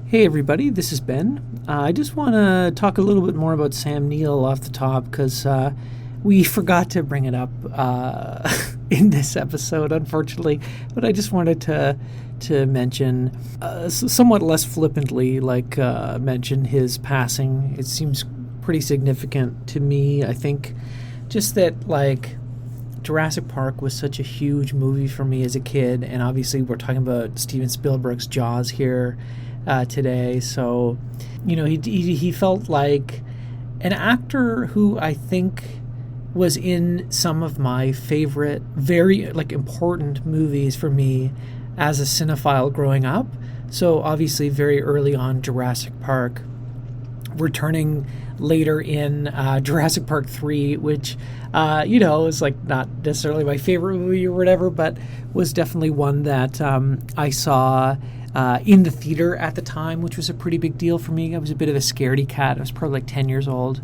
Hey everybody, this is Ben. I just want to talk a little bit more about Sam Neill off the top because we forgot to bring it up in this episode, unfortunately. But I just wanted to mention, somewhat less flippantly, mention his passing. It seems pretty significant to me. I think just that Jurassic Park was such a huge movie for me as a kid, and obviously we're talking about Steven Spielberg's Jaws here today. So, he felt like an actor who I think was in some of my favorite, very important movies for me as a cinephile growing up. So obviously very early on Jurassic Park, returning later in Jurassic Park 3, which, is not necessarily my favorite movie or whatever, but was definitely one that I saw in the theater at the time, which was a pretty big deal for me. I was a bit of a scaredy cat. I was probably 10 years old.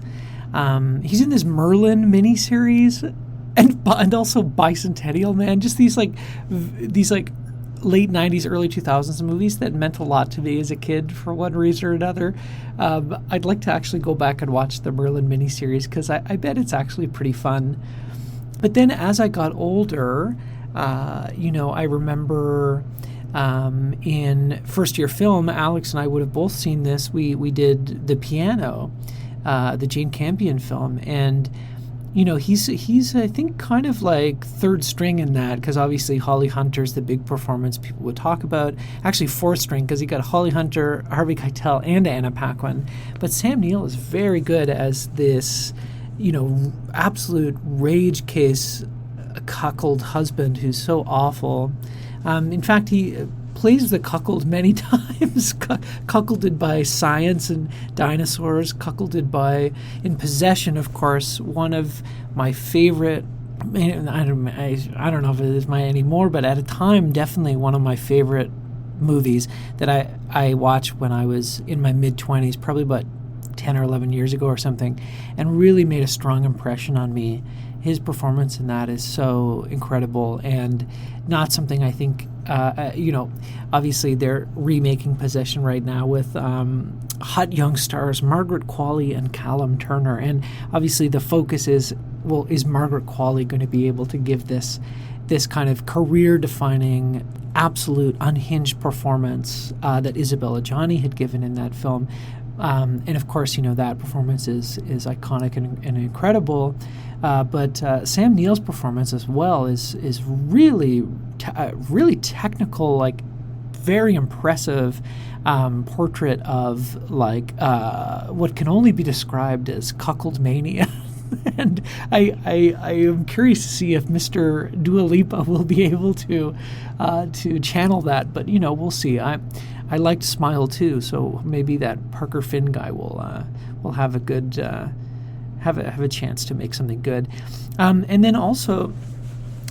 He's in this Merlin miniseries and also Bicentennial Man. Just these late 90s, early 2000s movies that meant a lot to me as a kid for one reason or another. I'd like to actually go back and watch the Merlin miniseries because I bet it's actually pretty fun. But then as I got older, I remember in first year film, Alex and I would have both seen this. We did The Piano, the Jane Campion film, and he's I think kind of like third string in that, because obviously Holly Hunter's the big performance people would talk about. Actually fourth string, because you got Holly Hunter, Harvey Keitel, and Anna Paquin. But Sam Neill is very good as this absolute rage case cuckold husband who's so awful. In fact, he plays the cuckold many times, cuckolded by science and dinosaurs, cuckolded by In Possession, of course, one of my favorite, I don't know if it is my anymore, but at a time, definitely one of my favorite movies that I watched when I was in my mid-20s, probably about 10 or 11 years ago or something, and really made a strong impression on me. His performance in that is so incredible, and not something I think, obviously they're remaking Possession right now with hot young stars Margaret Qualley and Callum Turner, and obviously the focus is Margaret Qualley going to be able to give this kind of career-defining, absolute unhinged performance that Isabella Gianni had given in that film. And of course, that performance is iconic and incredible. But Sam Neill's performance as well is really really technical, very impressive portrait of what can only be described as cuckold mania. And I am curious to see if Mr. Dua Lipa will be able to channel that. But we'll see. I liked Smile too, so maybe that Parker Finn guy will have a good have a chance to make something good. And then also,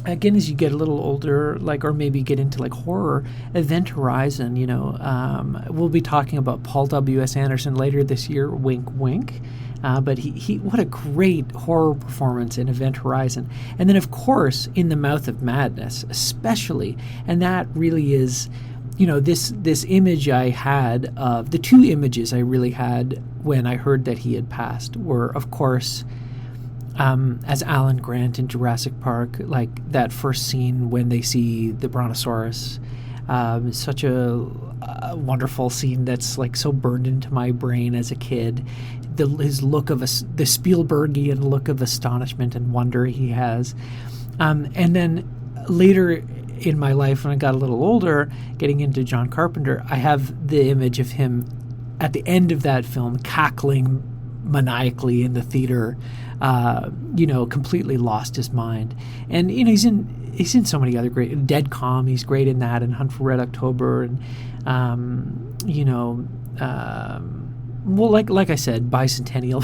again, as you get a little older, or maybe get into horror, Event Horizon. We'll be talking about Paul W.S. Anderson later this year. Wink, wink. But he what a great horror performance in Event Horizon. And then, of course, In the Mouth of Madness, especially. And that really is, this image I had of the two images I really had when I heard that he had passed were, of course, as Alan Grant in Jurassic Park, that first scene when they see the Brontosaurus. Such a wonderful scene that's so burned into my brain as a kid. His look of the Spielbergian look of astonishment and wonder he has, and then later in my life when I got a little older, getting into John Carpenter, I have the image of him at the end of that film cackling maniacally in the theater, completely lost his mind. And he's in so many other great, Dead Calm, he's great in that, and Hunt for Red October, and like I said, Bicentennial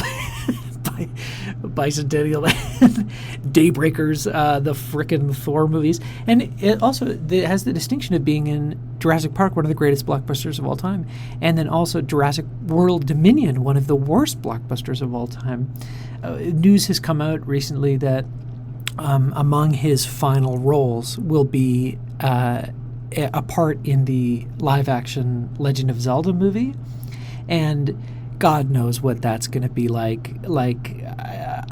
Daybreakers, the frickin' Thor movies. And it also has the distinction of being in Jurassic Park, one of the greatest blockbusters of all time, and then also Jurassic World Dominion, one of the worst blockbusters of all time. News has come out recently that among his final roles will be a part in the live action Legend of Zelda movie, and God knows what that's going to be like.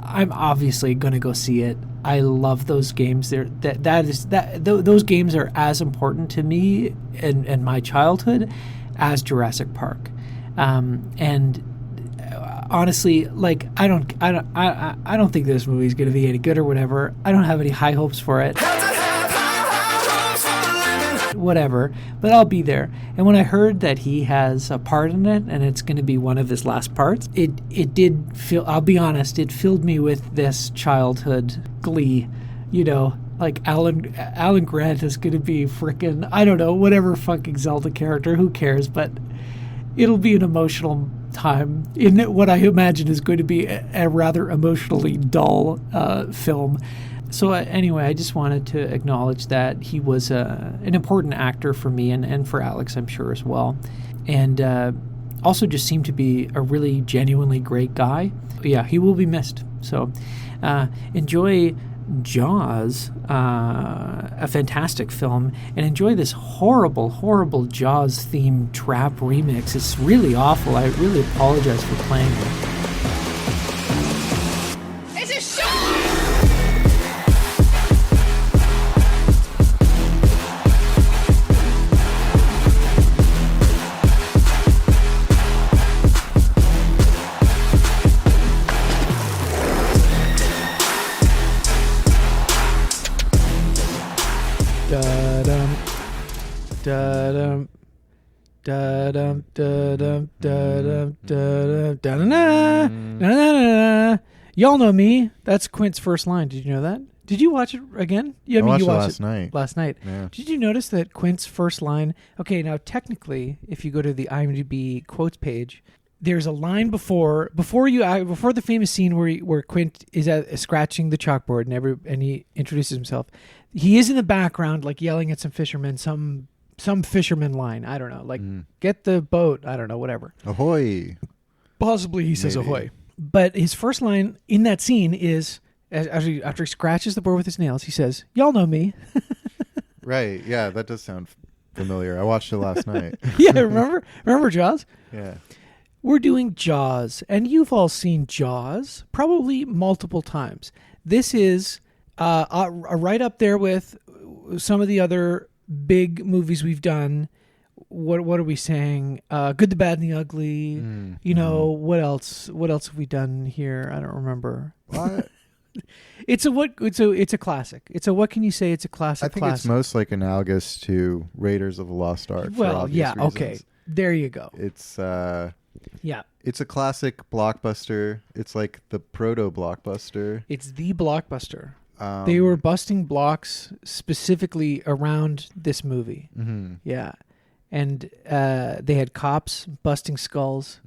I'm obviously going to go see it. I love those games. Those games are as important to me and my childhood as Jurassic Park. And honestly, like I don't think this movie is going to be any good or whatever. I don't have any high hopes for it. Whatever, but I'll be there. And when I heard that he has a part in it and it's going to be one of his last parts, it did feel, I'll be honest, it filled me with this childhood glee, like Alan Grant is going to be frickin', I don't know, whatever fucking Zelda character, who cares, but it'll be an emotional time in what I imagine is going to be a rather emotionally dull film. So anyway, I just wanted to acknowledge that he was an important actor for me and for Alex, I'm sure, as well. And also just seemed to be a really genuinely great guy. But yeah, he will be missed. So enjoy Jaws, a fantastic film, and enjoy this horrible, horrible Jaws-themed trap remix. It's really awful. I really apologize for playing it. Y'all know me. That's Quint's first line. Did you know that? Did you watch it again? Yeah, I mean, you watched it last night. Yeah. Did you notice that Quint's first line? Okay, now technically, if you go to the IMDb quotes page, there's a line before the famous scene where Quint is scratching the chalkboard and he introduces himself. He is in the background, like yelling at some fishermen, some fisherman line. I don't know, like get the boat. I don't know, whatever. Ahoy. Possibly he says ahoy. But his first line in that scene is, after he scratches the board with his nails, he says, "Y'all know me." Right. Yeah, that does sound familiar. I watched it last night. Yeah, remember Jaws? Yeah. We're doing Jaws, and you've all seen Jaws probably multiple times. This is right up there with some of the other big movies we've done. What are we saying? Good, the Bad, and the Ugly. What else? What else have we done here? I don't remember. What? It's a classic. It's a, what can you say? It's a classic. I think it's most like analogous to Raiders of the Lost Ark. Well, yeah, reasons. Okay, there you go. It's yeah, it's a classic blockbuster. It's like the proto blockbuster. It's the blockbuster. They were busting blocks specifically around this movie. Mm-hmm. Yeah. And they had cops busting skulls,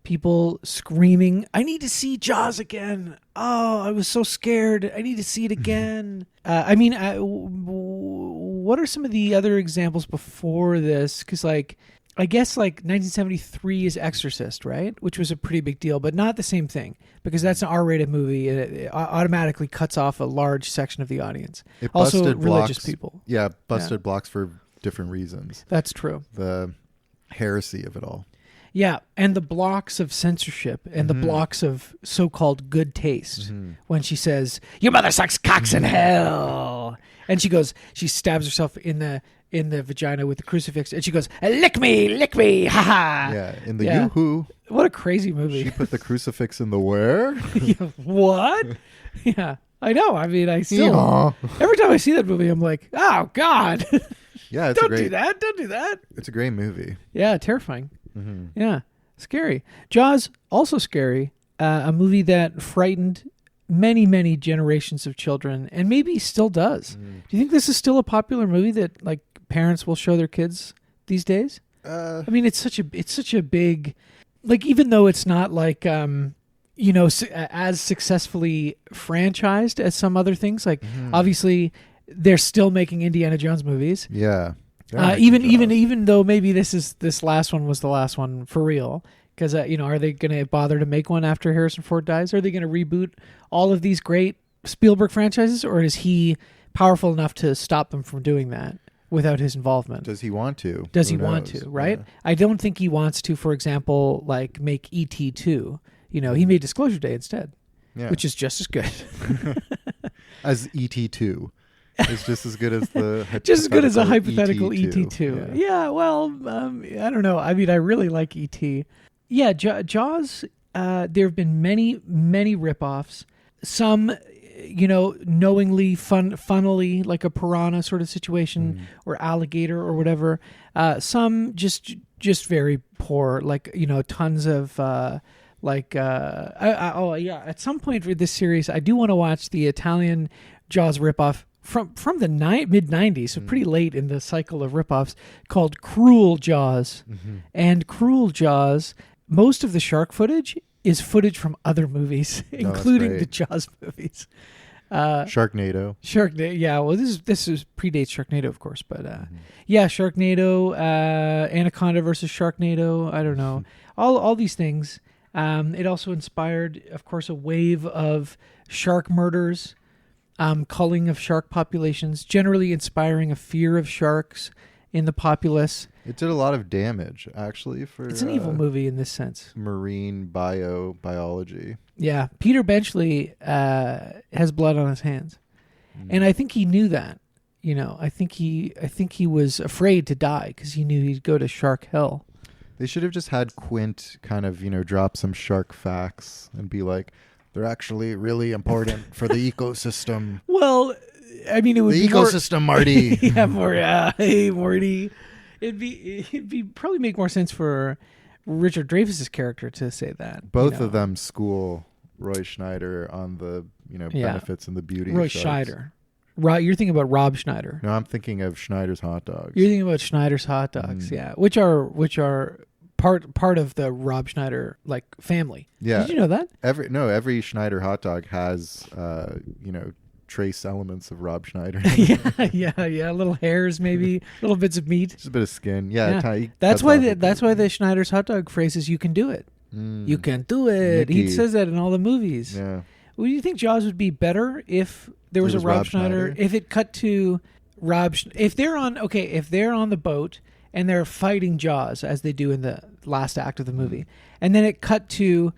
people screaming, "I need to see Jaws again. Oh, I was so scared. I need to see it again." What are some of the other examples before this? Because, I guess 1973 is Exorcist, right? Which was a pretty big deal, but not the same thing, because that's an R-rated movie and it automatically cuts off a large section of the audience. It also, busted religious blocks, people. Yeah, busted blocks for different reasons. That's true. The heresy of it all. Yeah, and the blocks of censorship and the blocks of so-called good taste. When she says, "Your mother sucks cocks in hell," and she stabs herself in the vagina with the crucifix, and she goes, lick me, haha. Yeah, in the yoo-hoo. What a crazy movie. She put the crucifix in the where? Yeah, what? Yeah, I know. I mean, I still, every time I see that movie, I'm like, oh, God. Yeah, Don't do that. It's a great movie. Yeah, terrifying. Yeah, scary. Jaws, also scary. A movie that frightened many, many generations of children, and maybe still does. Do you think this is still a popular movie that parents will show their kids these days? I mean, it's such a big, even though it's not as successfully franchised as some other things. Obviously, they're still making Indiana Jones movies. Yeah. Even though maybe this last one was the last one for real. Because, are they going to bother to make one after Harrison Ford dies? Are they going to reboot all of these great Spielberg franchises? Or is he powerful enough to stop them from doing that? without his involvement. Does he want to? Does Who he want knows? to, right? Yeah. I don't think he wants to, for example, like make E.T. 2. You know, he made Disclosure Day instead, Yeah. which is just as good. As ET2. It's just as good as the Just as good as a hypothetical hypothetical ET2. Yeah, well, I don't know. I mean, I really like ET. Yeah, Jaws, there have been many, many ripoffs. Some, you know, knowingly, funnily, like a piranha sort of situation, or alligator or whatever. Some just very poor, like, you know, tons of... at some point for this series, I do want to watch the Italian Jaws ripoff from the mid 90s, so pretty late in the cycle of ripoffs, called Cruel Jaws. And Cruel Jaws, most of the shark footage is footage from other movies, including great. the Jaws movies. Sharknado. Sharknado, yeah. Well, this is predates Sharknado, of course, but yeah, Sharknado, Anaconda versus Sharknado. I don't know, all these things. It also inspired, of course, a wave of shark murders, culling of shark populations, generally inspiring a fear of sharks in the populace. It did a lot of damage, actually, for It's an evil movie in this sense. marine biology. Yeah, Peter Benchley has blood on his hands, and I think he knew that. You know, I think he was afraid to die because he knew he'd go to shark hell. They should have just had Quint kind of, you know, drop some shark facts and be like, they're actually really important for the ecosystem. Well, I mean, it would The be ecosystem, Marty. yeah, more. Hey, Morty. It'd be probably make more sense for Richard Dreyfuss's character to say that. Both of them school Roy Schneider on the, you know, Yeah. benefits and the beauty Roy of sharks. Schneider. You're thinking about Rob Schneider. No, I'm thinking of Schneider's hot dogs. You're thinking about Schneider's hot dogs, yeah, which are part of the Rob Schneider like family. Yeah. Did you know that? Every Schneider hot dog has, you know, trace elements of Rob Schneider. yeah. Little hairs, maybe little bits of meat. Just a bit of skin. Yeah. Yeah. That's why the Schneider's hot dog phrase is "You can do it." You can do it. He Nicky. says that in all the movies. Yeah. Well, do you think Jaws would be better if there was a Rob Schneider? If it cut to if they're on the boat and they're fighting Jaws as they do in the last act of the movie, and then it cut to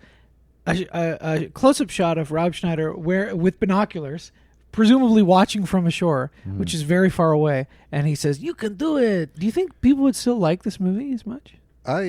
a close-up shot of Rob Schneider with binoculars, presumably watching from ashore, which is very far away, and he says, "You can do it." Do you think people would still like this movie as much? I,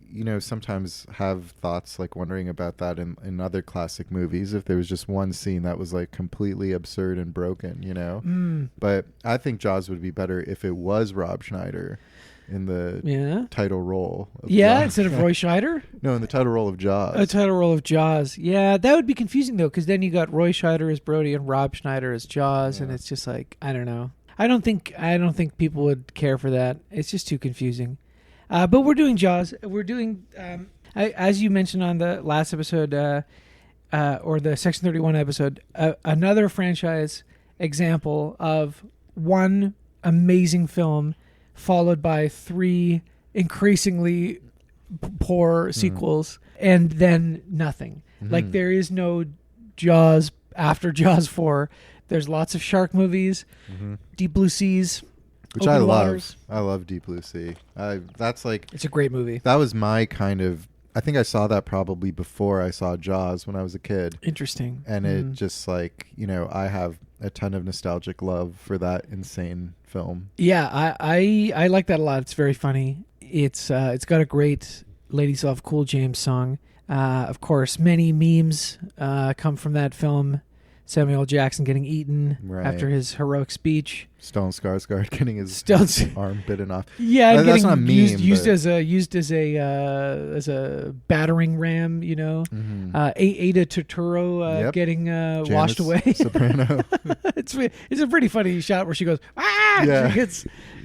you know, sometimes have thoughts like wondering about that in other classic movies, if there was just one scene that was like completely absurd and broken, you know. But I think Jaws would be better if it was Rob Schneider in the title role of Jaws. Instead of Roy Scheider. No, in the title role of Jaws. A title role of Jaws. Yeah, that would be confusing though, because then you got Roy Scheider as Brody and Rob Schneider as Jaws, and it's just like, I don't know. I don't think people would care for that. It's just too confusing. But we're doing Jaws. We're doing, as you mentioned on the last episode, or the Section 31 episode, another franchise example of one amazing film followed by three increasingly poor sequels, and then nothing. Like, there is no Jaws after Jaws 4. There's lots of shark movies, Deep Blue Seas, which I love. I love Deep Blue Sea. That's like, it's a great movie. that was my kind of, I think I saw that probably before I saw Jaws when I was a kid. Interesting. And it just like, you know, I have a ton of nostalgic love for that insane film. Yeah, I like that a lot. It's very funny. It's got a great Ladies Love Cool James song. Of course, many memes come from that film. Samuel L. Jackson getting eaten after his heroic speech. Stellan Skarsgård getting his arm bitten off. Yeah, and that's getting not a meme, used as a battering ram. You know, Ada Turturro getting washed away. Soprano. It's a pretty funny shot where she goes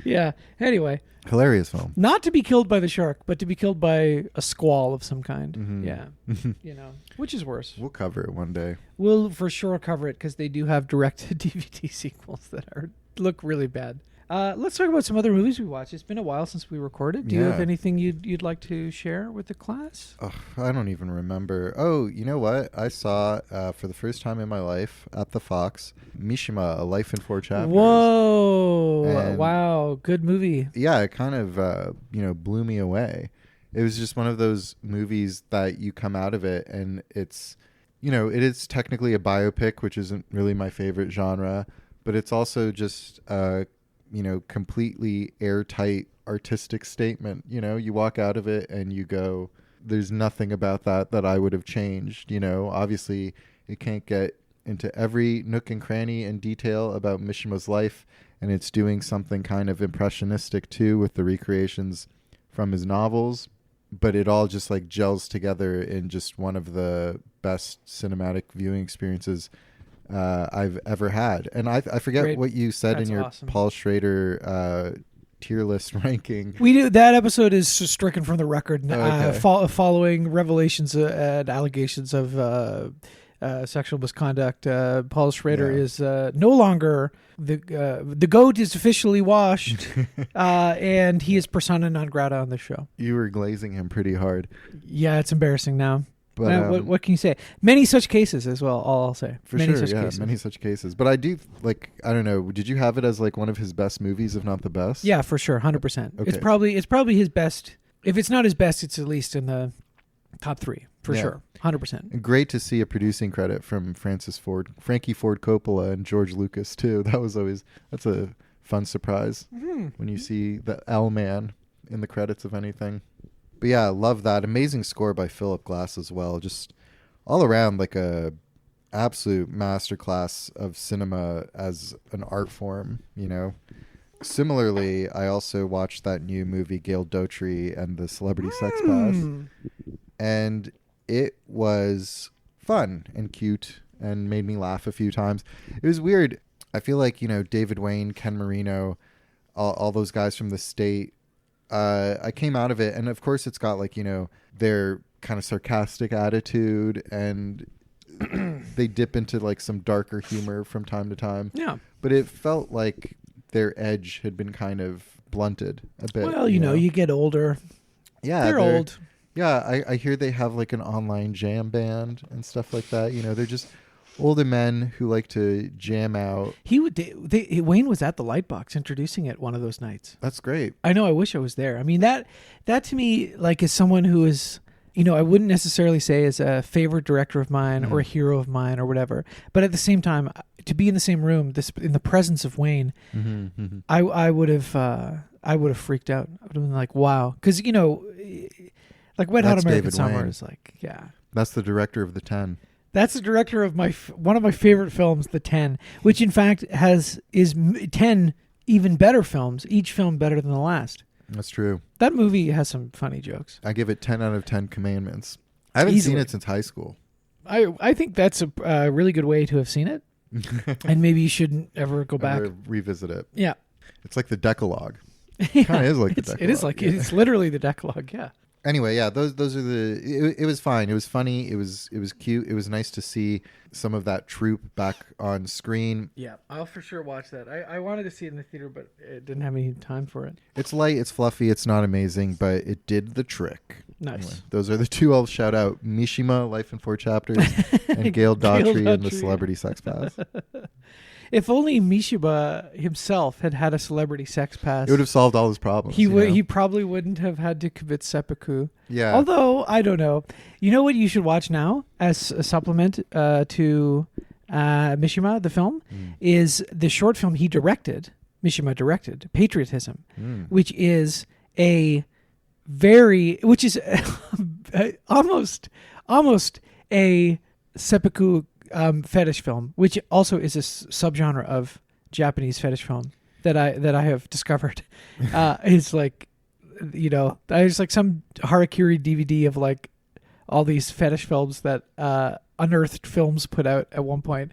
yeah. Anyway, hilarious film. not to be killed by the shark, but to be killed by a squall of some kind. Yeah, you know, which is worse. We'll cover it one day. We'll for sure cover it because they do have direct-to-DVD sequels that look really bad. Let's talk about some other movies we watched. It's been a while since we recorded. Do you have Yeah. anything you'd like to share with the class? Ugh, I don't even remember. Oh, you know what? I saw for the first time in my life at the Fox, Mishima: A Life in Four Chapters. Whoa! And- Wow, good movie. Yeah, it kind of blew me away. It was just one of those movies that you come out of it and it's, it is technically a biopic, which isn't really my favorite genre, but it's also just completely airtight artistic statement. You walk out of it and you go, there's nothing about that I would have changed. Obviously it can't get into every nook and cranny and detail about Mishima's life, and it's doing something kind of impressionistic too with the recreations from his novels, but it all just like gels together in just one of the best cinematic viewing experiences I've ever had. And I forget Great. what you said That's in your awesome. Paul Schrader tier list ranking. We do that episode is stricken from the record Okay. following revelations and allegations of sexual misconduct. Paul Schrader Yeah. is no longer the goat is officially washed, and he is persona non grata on the show. You were glazing him pretty hard. Yeah, it's embarrassing now. But What can you say? Many such cases as well. All I'll say. for many sure, such cases. many such cases. But I do I don't know. Did you have it as like one of his best movies, if not the best? Yeah, for sure, 100%. Okay. It's probably his best. If it's not his best, it's at least in the top 3 for Yeah. sure, 100%. And great to see a producing credit from Frankie Ford Coppola, and George Lucas too. That's a fun surprise when you see the L Man in the credits of anything. But yeah, I love that. Amazing score by Philip Glass as well. Just all around like a absolute masterclass of cinema as an art form, Similarly, I also watched that new movie Gail Daughtry and the Celebrity Sex Pass, and it was fun and cute and made me laugh a few times. It was weird. I feel like, David Wayne, Ken Marino, all those guys from the state, I came out of it, and of course it's got like, their kind of sarcastic attitude, and they dip into like some darker humor from time to time. Yeah. But it felt like their edge had been kind of blunted a bit. Well, you get older. Yeah, They're old. Yeah, I hear they have like an online jam band and stuff like that. They're just older men who like to jam out. Wayne was at the Lightbox introducing it one of those nights. That's great. I know. I wish I was there. I mean, that to me, like, as someone who is, I wouldn't necessarily say is a favorite director of mine or a hero of mine or whatever. But at the same time, to be in the same room, in the presence of Wayne, I would have freaked out. I would have been like, wow, because like Wet Hot That's American David Summer Wayne. is like, yeah. That's the director of The 10. That's the director of one of my favorite films, The 10, which in fact is 10 even better films, each film better than the last. That's true. That movie has some funny jokes. I give it 10 out of 10 commandments. I haven't Easily. seen it since high school. I think that's a really good way to have seen it, and maybe you shouldn't ever go back. Or revisit it. Yeah, It's like the Decalogue. yeah. Kind of is like the Decalogue. It is like yeah. it's literally the Decalogue. Yeah. Anyway, yeah, those are the. It was fine. It was funny. It was cute. It was nice to see some of that troupe back on screen. Yeah, I'll for sure watch that. I wanted to see it in the theater, but it didn't have any time for it. It's light. It's fluffy. It's not amazing, but it did the trick. Nice. Anyway, those are the two I'll shout out: Mishima, Life in 4 Chapters, and Gail Daughtry and the Daughtry. Celebrity Sex Pass. If only Mishima himself had a celebrity sex pass, It would have solved all his problems. he you would. know? He probably wouldn't have had to commit seppuku. Yeah. Although I don't know. You know what you should watch now as a supplement to Mishima, the film, is the short film Mishima directed, Patriotism, which is almost a seppuku fetish film, which also is a subgenre of Japanese fetish film that I have discovered. It's like, there's like some Harakiri DVD of like all these fetish films that Unearthed Films put out at one point.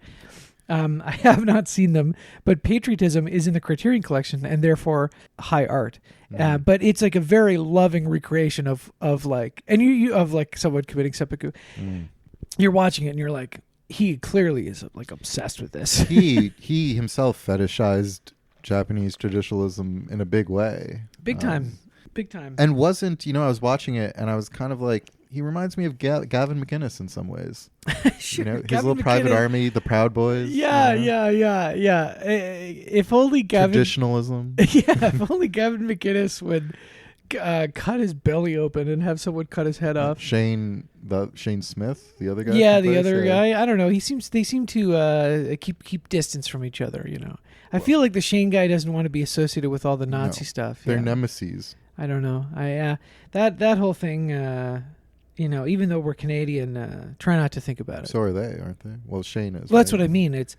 I have not seen them, but Patriotism is in the Criterion Collection and therefore high art. But it's like a very loving recreation of like, and you of like someone committing seppuku. You're watching it and you're like, he clearly is like obsessed with this. he himself fetishized Japanese traditionalism in a big way. Big time. Big time. And wasn't, I was watching it and I was kind of like, he reminds me of Gavin McInnes in some ways. Sure, his Gavin little private McInnes. army, the Proud Boys. Yeah. If only Gavin. Traditionalism. Yeah, if only Gavin McInnes would cut his belly open and have someone cut his head off. Shane Smith, the other guy. Yeah, the other guy. I don't know. They seem to keep distance from each other. I feel like the Shane guy doesn't want to be associated with all the Nazi stuff. They're yeah. nemesis. I don't know. That whole thing. Even though we're Canadian, try not to think about it. So are they, aren't they? Well, Shane is. Well, that's what I mean. It's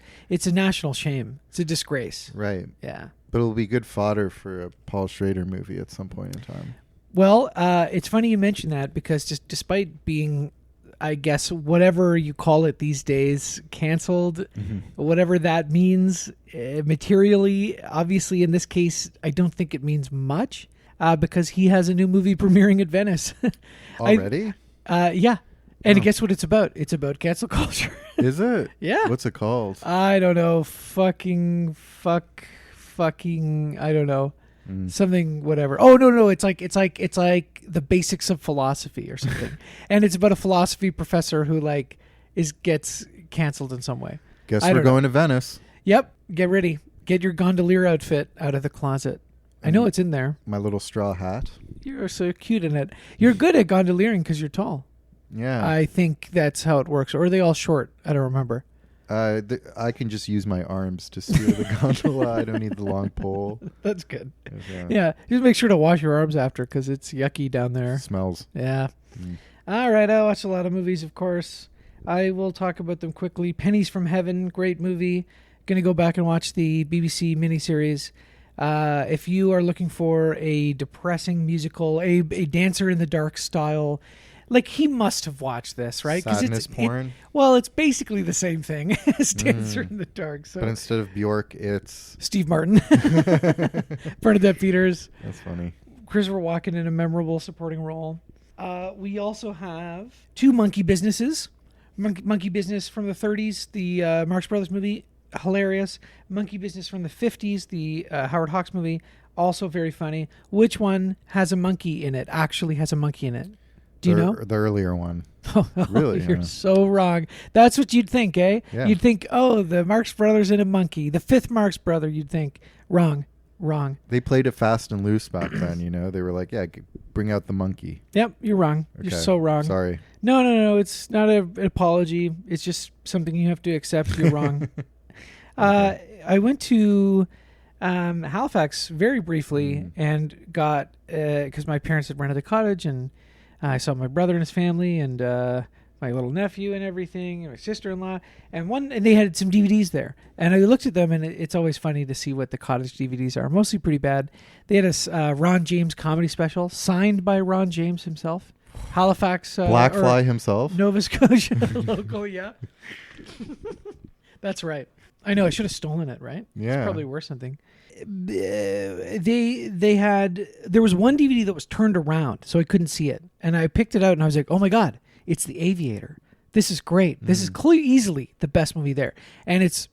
a national shame. It's a disgrace. Right. Yeah. But it'll be good fodder for a Paul Schrader movie at some point in time. Well, it's funny you mention that because just despite being, I guess, whatever you call it these days, canceled, whatever that means materially, obviously in this case, I don't think it means much because he has a new movie premiering at Venice. Already? Yeah. And guess what it's about? It's about cancel culture. Is it? Yeah. What's it called? I don't know. Fucking, I don't know. Something, whatever. Oh, no. It's like the basics of philosophy or something. And it's about a philosophy professor who gets canceled in some way. Guess we're going to Venice. Yep. Get ready. Get your gondolier outfit out of the closet. I know it's in there. My little straw hat. You're so cute in it. You're good at gondoliering because you're tall. Yeah. I think that's how it works. Or are they all short? I don't remember. I can just use my arms to steer the gondola. I don't need the long pole. That's good. Yeah. Just make sure to wash your arms after because it's yucky down there. It smells. Yeah. All right. I watch a lot of movies, of course. I will talk about them quickly. Pennies from Heaven, great movie. Going to go back and watch the BBC miniseries. If you are looking for a depressing musical, a Dancer in the Dark style, he must have watched this, right? Sadness porn. It's basically the same thing as Dancer in the Dark. So. But instead of Bjork, it's Steve Martin, Bernadette Peters. That's funny. Christopher Walken in a memorable supporting role. We also have two Monkey Businesses. Monkey Business from the 30s, the Marx Brothers movie, hilarious. Monkey Business from the 50s, the Howard Hawks movie, also very funny. Which one has a monkey in it? Actually has a monkey in it? Do you know? The earlier one. Really? You're so wrong. That's what you'd think, eh? Yeah. You'd think, the Marx Brothers and a monkey. The fifth Marx Brother, you'd think. Wrong. They played it fast and loose back then, They were like, bring out the monkey. Yep, you're wrong. Okay. You're so wrong. Sorry. No. It's not an apology. It's just something you have to accept. You're wrong. Okay. I went to Halifax very briefly and got, because my parents had rented a cottage, and I saw my brother and his family and my little nephew and everything, and my sister-in-law, and they had some DVDs there. And I looked at them, and it's always funny to see what the cottage DVDs are. Mostly pretty bad. They had a Ron James comedy special signed by Ron James himself. Halifax. Blackfly himself. Nova Scotia local, yeah. That's right. I know, I should have stolen it, right? Yeah. It's probably worth something. There was one DVD that was turned around, so I couldn't see it. And I picked it out, and I was like, oh my God, it's The Aviator. This is great. This is easily the best movie there. And it's,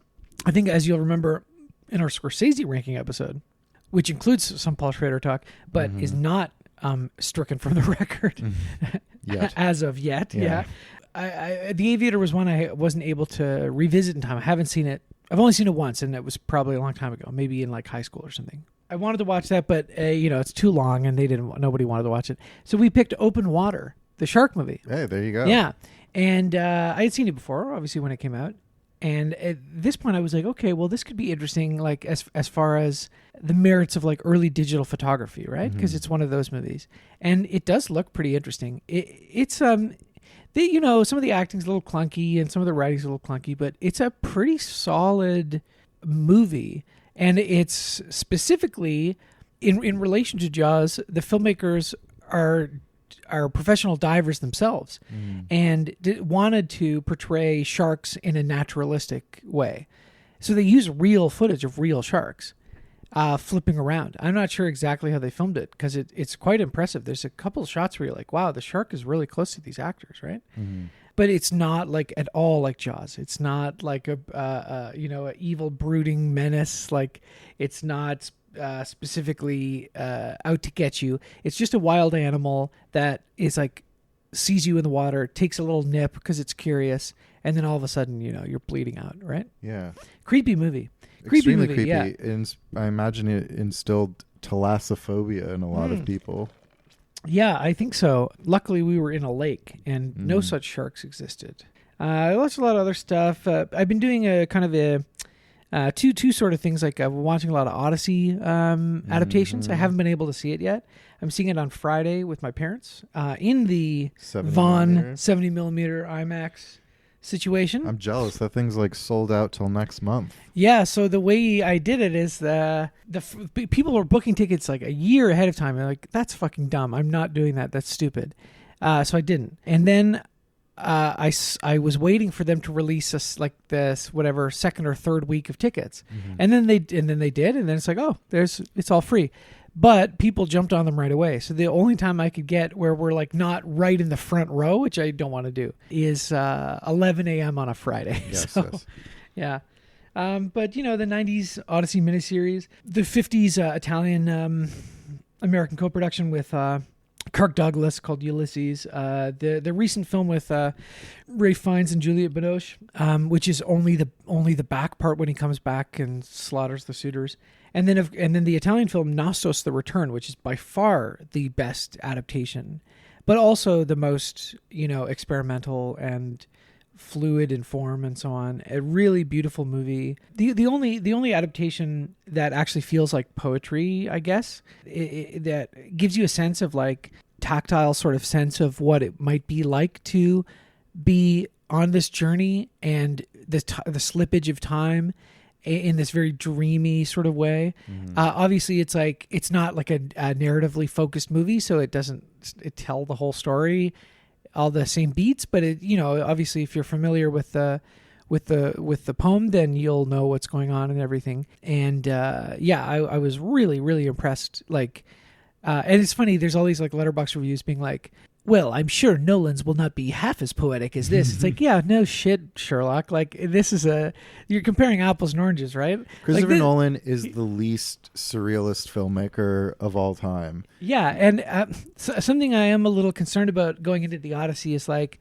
I think, as you'll remember in our Scorsese ranking episode, which includes some Paul Schrader talk, but is not stricken from the record as of yet. Yeah. The Aviator was one I wasn't able to revisit in time. I haven't seen it. I've only seen it once, and it was probably a long time ago, maybe in high school or something. I wanted to watch that, but it's too long, and nobody wanted to watch it. So we picked Open Water, the shark movie. Hey, there you go. Yeah, and I had seen it before, obviously when it came out. And at this point, I was like, okay, well, this could be interesting, as far as the merits of early digital photography, right? Because it's one of those movies, and it does look pretty interesting. It's some of the acting's a little clunky and some of the writing's a little clunky, but it's a pretty solid movie. And it's specifically in relation to Jaws, the filmmakers are professional divers themselves and wanted to portray sharks in a naturalistic way. So they use real footage of real sharks flipping around. I'm not sure exactly how they filmed it because it's quite impressive. There's a couple of shots where you're like, wow, the shark is really close to these actors, right? but it's not like at all like Jaws. It's not like a a evil brooding menace. Like it's not specifically out to get you. It's just a wild animal that is like sees you in the water, takes a little nip because it's curious, and then all of a sudden, you're bleeding out, right? Yeah. Creepy movie. Extremely movie, creepy. yeah. And I imagine it instilled thalassophobia in a lot of people. Yeah, I think so. Luckily, we were in a lake, and no such sharks existed. I watched a lot of other stuff. I've been doing a kind of a two sort of things. Like I'm watching a lot of Odyssey adaptations. I haven't been able to see it yet. I'm seeing it on Friday with my parents in the 70 Vaughn millimeter. 70 millimeter IMAX situation. I'm jealous. That thing's like sold out till next month. Yeah, so the way I did it is people were booking tickets like a year ahead of time. I'm like, that's fucking dumb. I'm not doing that. That's stupid. So I didn't. And then I was waiting for them to release us like this whatever second or third week of tickets, and then they did, and then it's like, oh, it's all free. But people jumped on them right away. So the only time I could get where we're like not right in the front row, which I don't want to do, is 11 a.m. on a Friday. Yes, so, yes. Yeah. But, the 90s Odyssey miniseries, the 50s Italian American co-production with Kirk Douglas called Ulysses, the recent film with Ralph Fiennes and Juliette Binoche, which is only the back part when he comes back and slaughters the suitors. And then the Italian film Nostos: The Return, which is by far the best adaptation, but also the most experimental and fluid in form and so on. A really beautiful movie. The only adaptation that actually feels like poetry, I guess, that gives you a sense of like tactile sort of sense of what it might be like to be on this journey and the slippage of time in this very dreamy sort of way. Obviously, it's not like a narratively focused movie, so it doesn't tell the whole story, all the same beats. But obviously, if you're familiar with the poem, then you'll know what's going on and everything. And I was really, really impressed. Like, and it's funny. There's all these like Letterboxd reviews being like, well, I'm sure Nolan's will not be half as poetic as this. It's like, yeah, no shit, Sherlock. Like, this is you're comparing apples and oranges, right? Christopher like Nolan is the least surrealist filmmaker of all time. Yeah, and something I am a little concerned about going into the Odyssey is like,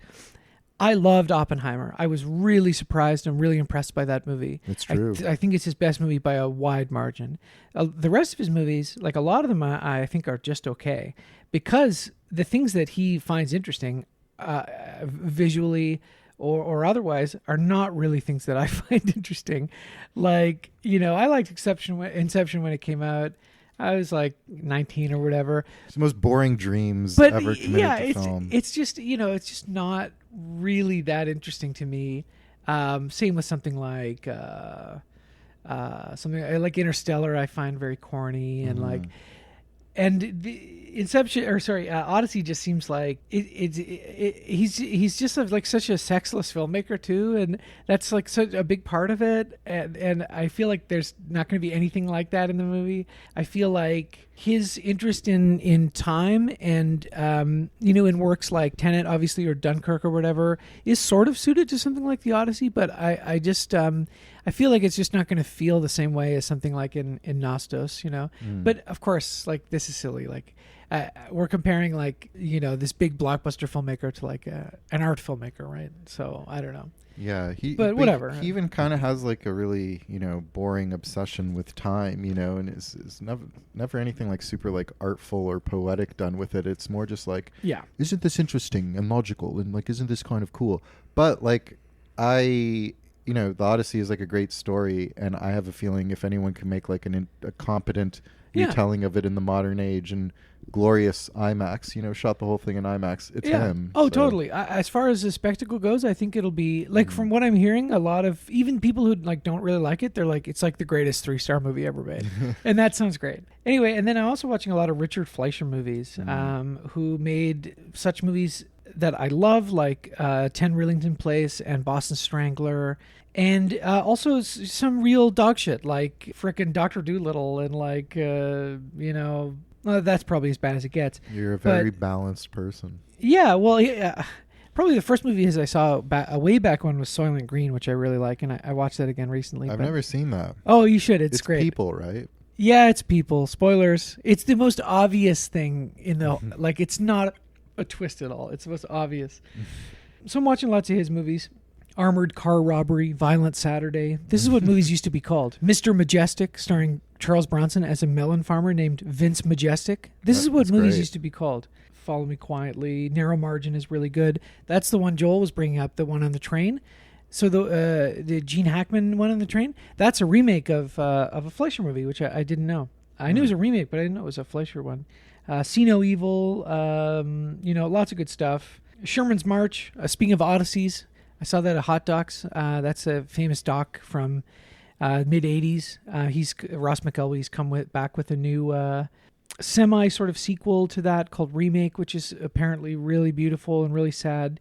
I loved Oppenheimer. I was really surprised and really impressed by that movie. It's true. I think it's his best movie by a wide margin. The rest of his movies, like a lot of them, I think are just okay, because the things that he finds interesting visually or otherwise are not really things that I find interesting. Like, I liked Inception when it came out. I was like 19 or whatever. It's the most boring dreams But ever committed to film. it's just, it's just not really that interesting to me. Same with something like Interstellar. I find very corny and like, and the Odyssey just seems like he's just like such a sexless filmmaker too, and that's like such a big part of it. And I feel like there's not going to be anything like that in the movie. I feel like his interest in time and in works like Tenet, obviously, or Dunkirk or whatever, is sort of suited to something like the Odyssey. But I just I feel like it's just not going to feel the same way as something like in Nostos, But of course, like, this is silly. Like, we're comparing like this big blockbuster filmmaker to like an art filmmaker, right? So I don't know. Yeah, but whatever. He even kind of has like a really boring obsession with time, and it's never anything like super like artful or poetic done with it. It's more just like, yeah, isn't this interesting and logical, and like, isn't this kind of cool? But like, the Odyssey is like a great story, and I have a feeling if anyone can make like a competent retelling of it in the modern age and glorious IMAX, shot the whole thing in IMAX, it's him. Oh, so. Totally. As far as the spectacle goes, I think it'll be like, from what I'm hearing, a lot of even people who like don't really like it, they're like, it's like the greatest 3-star movie ever made. And that sounds great. Anyway, and then I'm also watching a lot of Richard Fleischer movies, who made such movies that I love, like 10 Rillington Place and Boston Strangler, and also some real dog shit like frickin' Dr. Dolittle and like that's probably as bad as it gets. You're a very balanced person. Yeah, well, Probably the first movie I saw way back when was Soylent Green, which I really like, and I watched that again recently. I've never seen that. Oh, you should. It's great. People, right? Yeah, it's people. Spoilers. It's the most obvious thing in the like. It's not a twist at all. It's the most obvious. So I'm watching lots of his movies. Armored Car Robbery, Violent Saturday. This is what movies used to be called. Mr. Majestic, starring Charles Bronson as a melon farmer named Vince Majestic. This is what movies used to be called. Follow Me Quietly. Narrow Margin is really good. That's the one Joel was bringing up, the one on the train. So the Gene Hackman one on the train, that's a remake of a Fleischer movie, which I didn't know. I knew it was a remake, but I didn't know it was a Fleischer one. See No Evil, lots of good stuff. Sherman's March, speaking of Odysseys, I saw that at Hot Docs. That's a famous doc from mid-'80s. Ross McElwey's come back with a new semi sort of sequel to that called Remake, which is apparently really beautiful and really sad.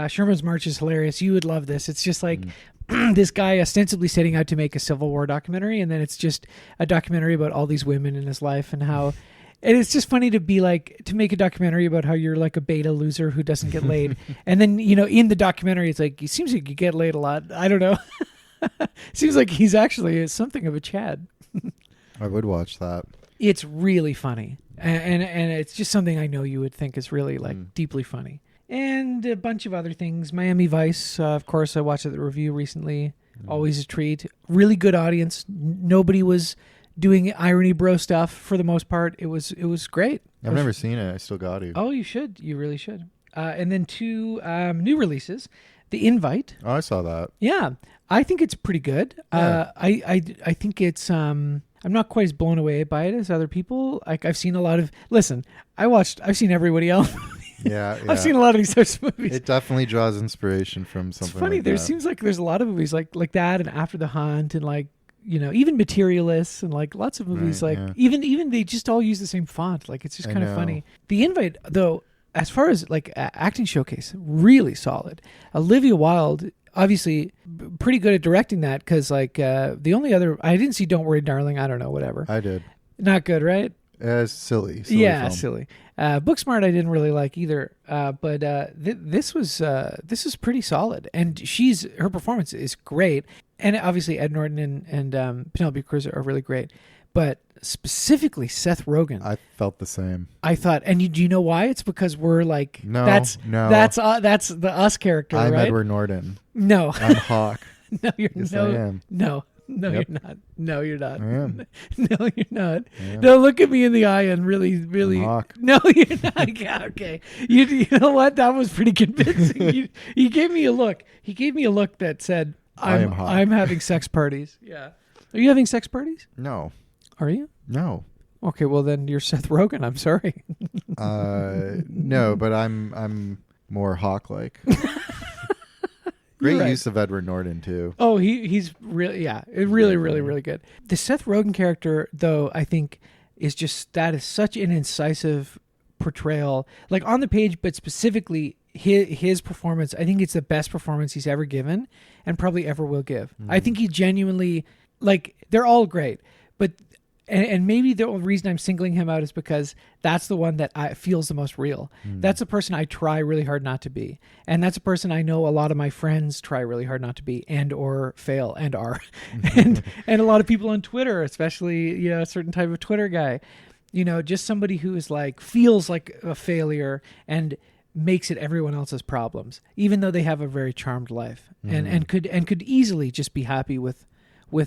Sherman's March is hilarious. You would love this. It's just like this guy ostensibly setting out to make a Civil War documentary, and then it's just a documentary about all these women in his life and how... And it's just funny to make a documentary about how you're like a beta loser who doesn't get laid. And then, in the documentary, it's like, it seems like you get laid a lot. I don't know. Seems like he's actually something of a Chad. I would watch that. It's really funny. And it's just something I know you would think is really deeply funny. And a bunch of other things. Miami Vice, of course, I watched the review recently. Always a treat. Really good audience. Nobody was doing irony bro stuff for the most part. It was great. I've never seen it. I still got to. Oh, you should. You really should. And then 2 new releases. The Invite. Oh, I saw that. Yeah. I think it's pretty good. Yeah. I think it's I'm not quite as blown away by it as other people. Like I've seen a lot of I've seen everybody else. Yeah. I've seen a lot of these types of movies. It definitely draws inspiration from something. It's funny. Like there that. seems like there's a lot of movies like that, and After the Hunt, and even Materialists, and lots of movies. Even they just all use the same font. It's just kind of funny. The Invite, though, as far as acting showcase, really solid. Olivia Wilde, obviously pretty good at directing that, because the only other I didn't see Don't Worry Darling. I don't know, whatever. I did. Not good, right? Silly yeah, film. Silly. Booksmart I didn't really like either, but this was pretty solid, and her performance is great, and obviously Ed Norton and Penelope Cruz are really great, but specifically Seth Rogen. I felt the same. I thought, and do you know why? It's because we're no, that's the us character. I'm right? Edward Norton. No, I'm Hawk. No, you're yes, I am. No. No, Yep. you're not. No, you're not. I am. No, you're not. I am. No, look at me in the eye and really. I'm Hawk. No, you're not. Yeah, okay. You know what? That was pretty convincing. He gave me a look. He gave me a look that said, am Hawk. I'm having sex parties. Yeah. Are you having sex parties? No. Are you? No. Okay, well then you're Seth Rogen. I'm sorry. No, but I'm more Hawk-like. Great use of Edward Norton too. Oh, he's really really good. The Seth Rogen character, though, I think is such an incisive portrayal, on the page, but specifically his performance. I think it's the best performance he's ever given, and probably ever will give. I think he genuinely they're all great, but. And maybe the reason I'm singling him out is because that's the one that feels the most real. That's a person I try really hard not to be. And that's a person I know a lot of my friends try really hard not to be and or fail and are. and a lot of people on Twitter, especially a certain type of Twitter guy, just somebody who is feels like a failure and makes it everyone else's problems, even though they have a very charmed life and could easily just be happy with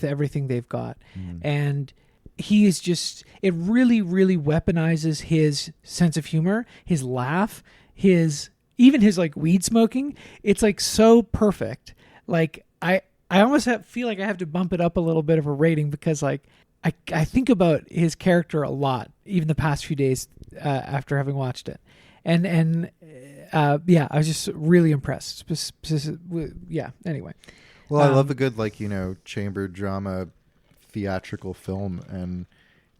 everything they've got. And he is it really, really weaponizes his sense of humor, his laugh, even his weed smoking. It's so perfect. I almost feel like I have to bump it up a little bit of a rating because I think about his character a lot, even the past few days after having watched it. And I was just really impressed. Yeah, anyway. Well, I love a good chamber drama theatrical film, and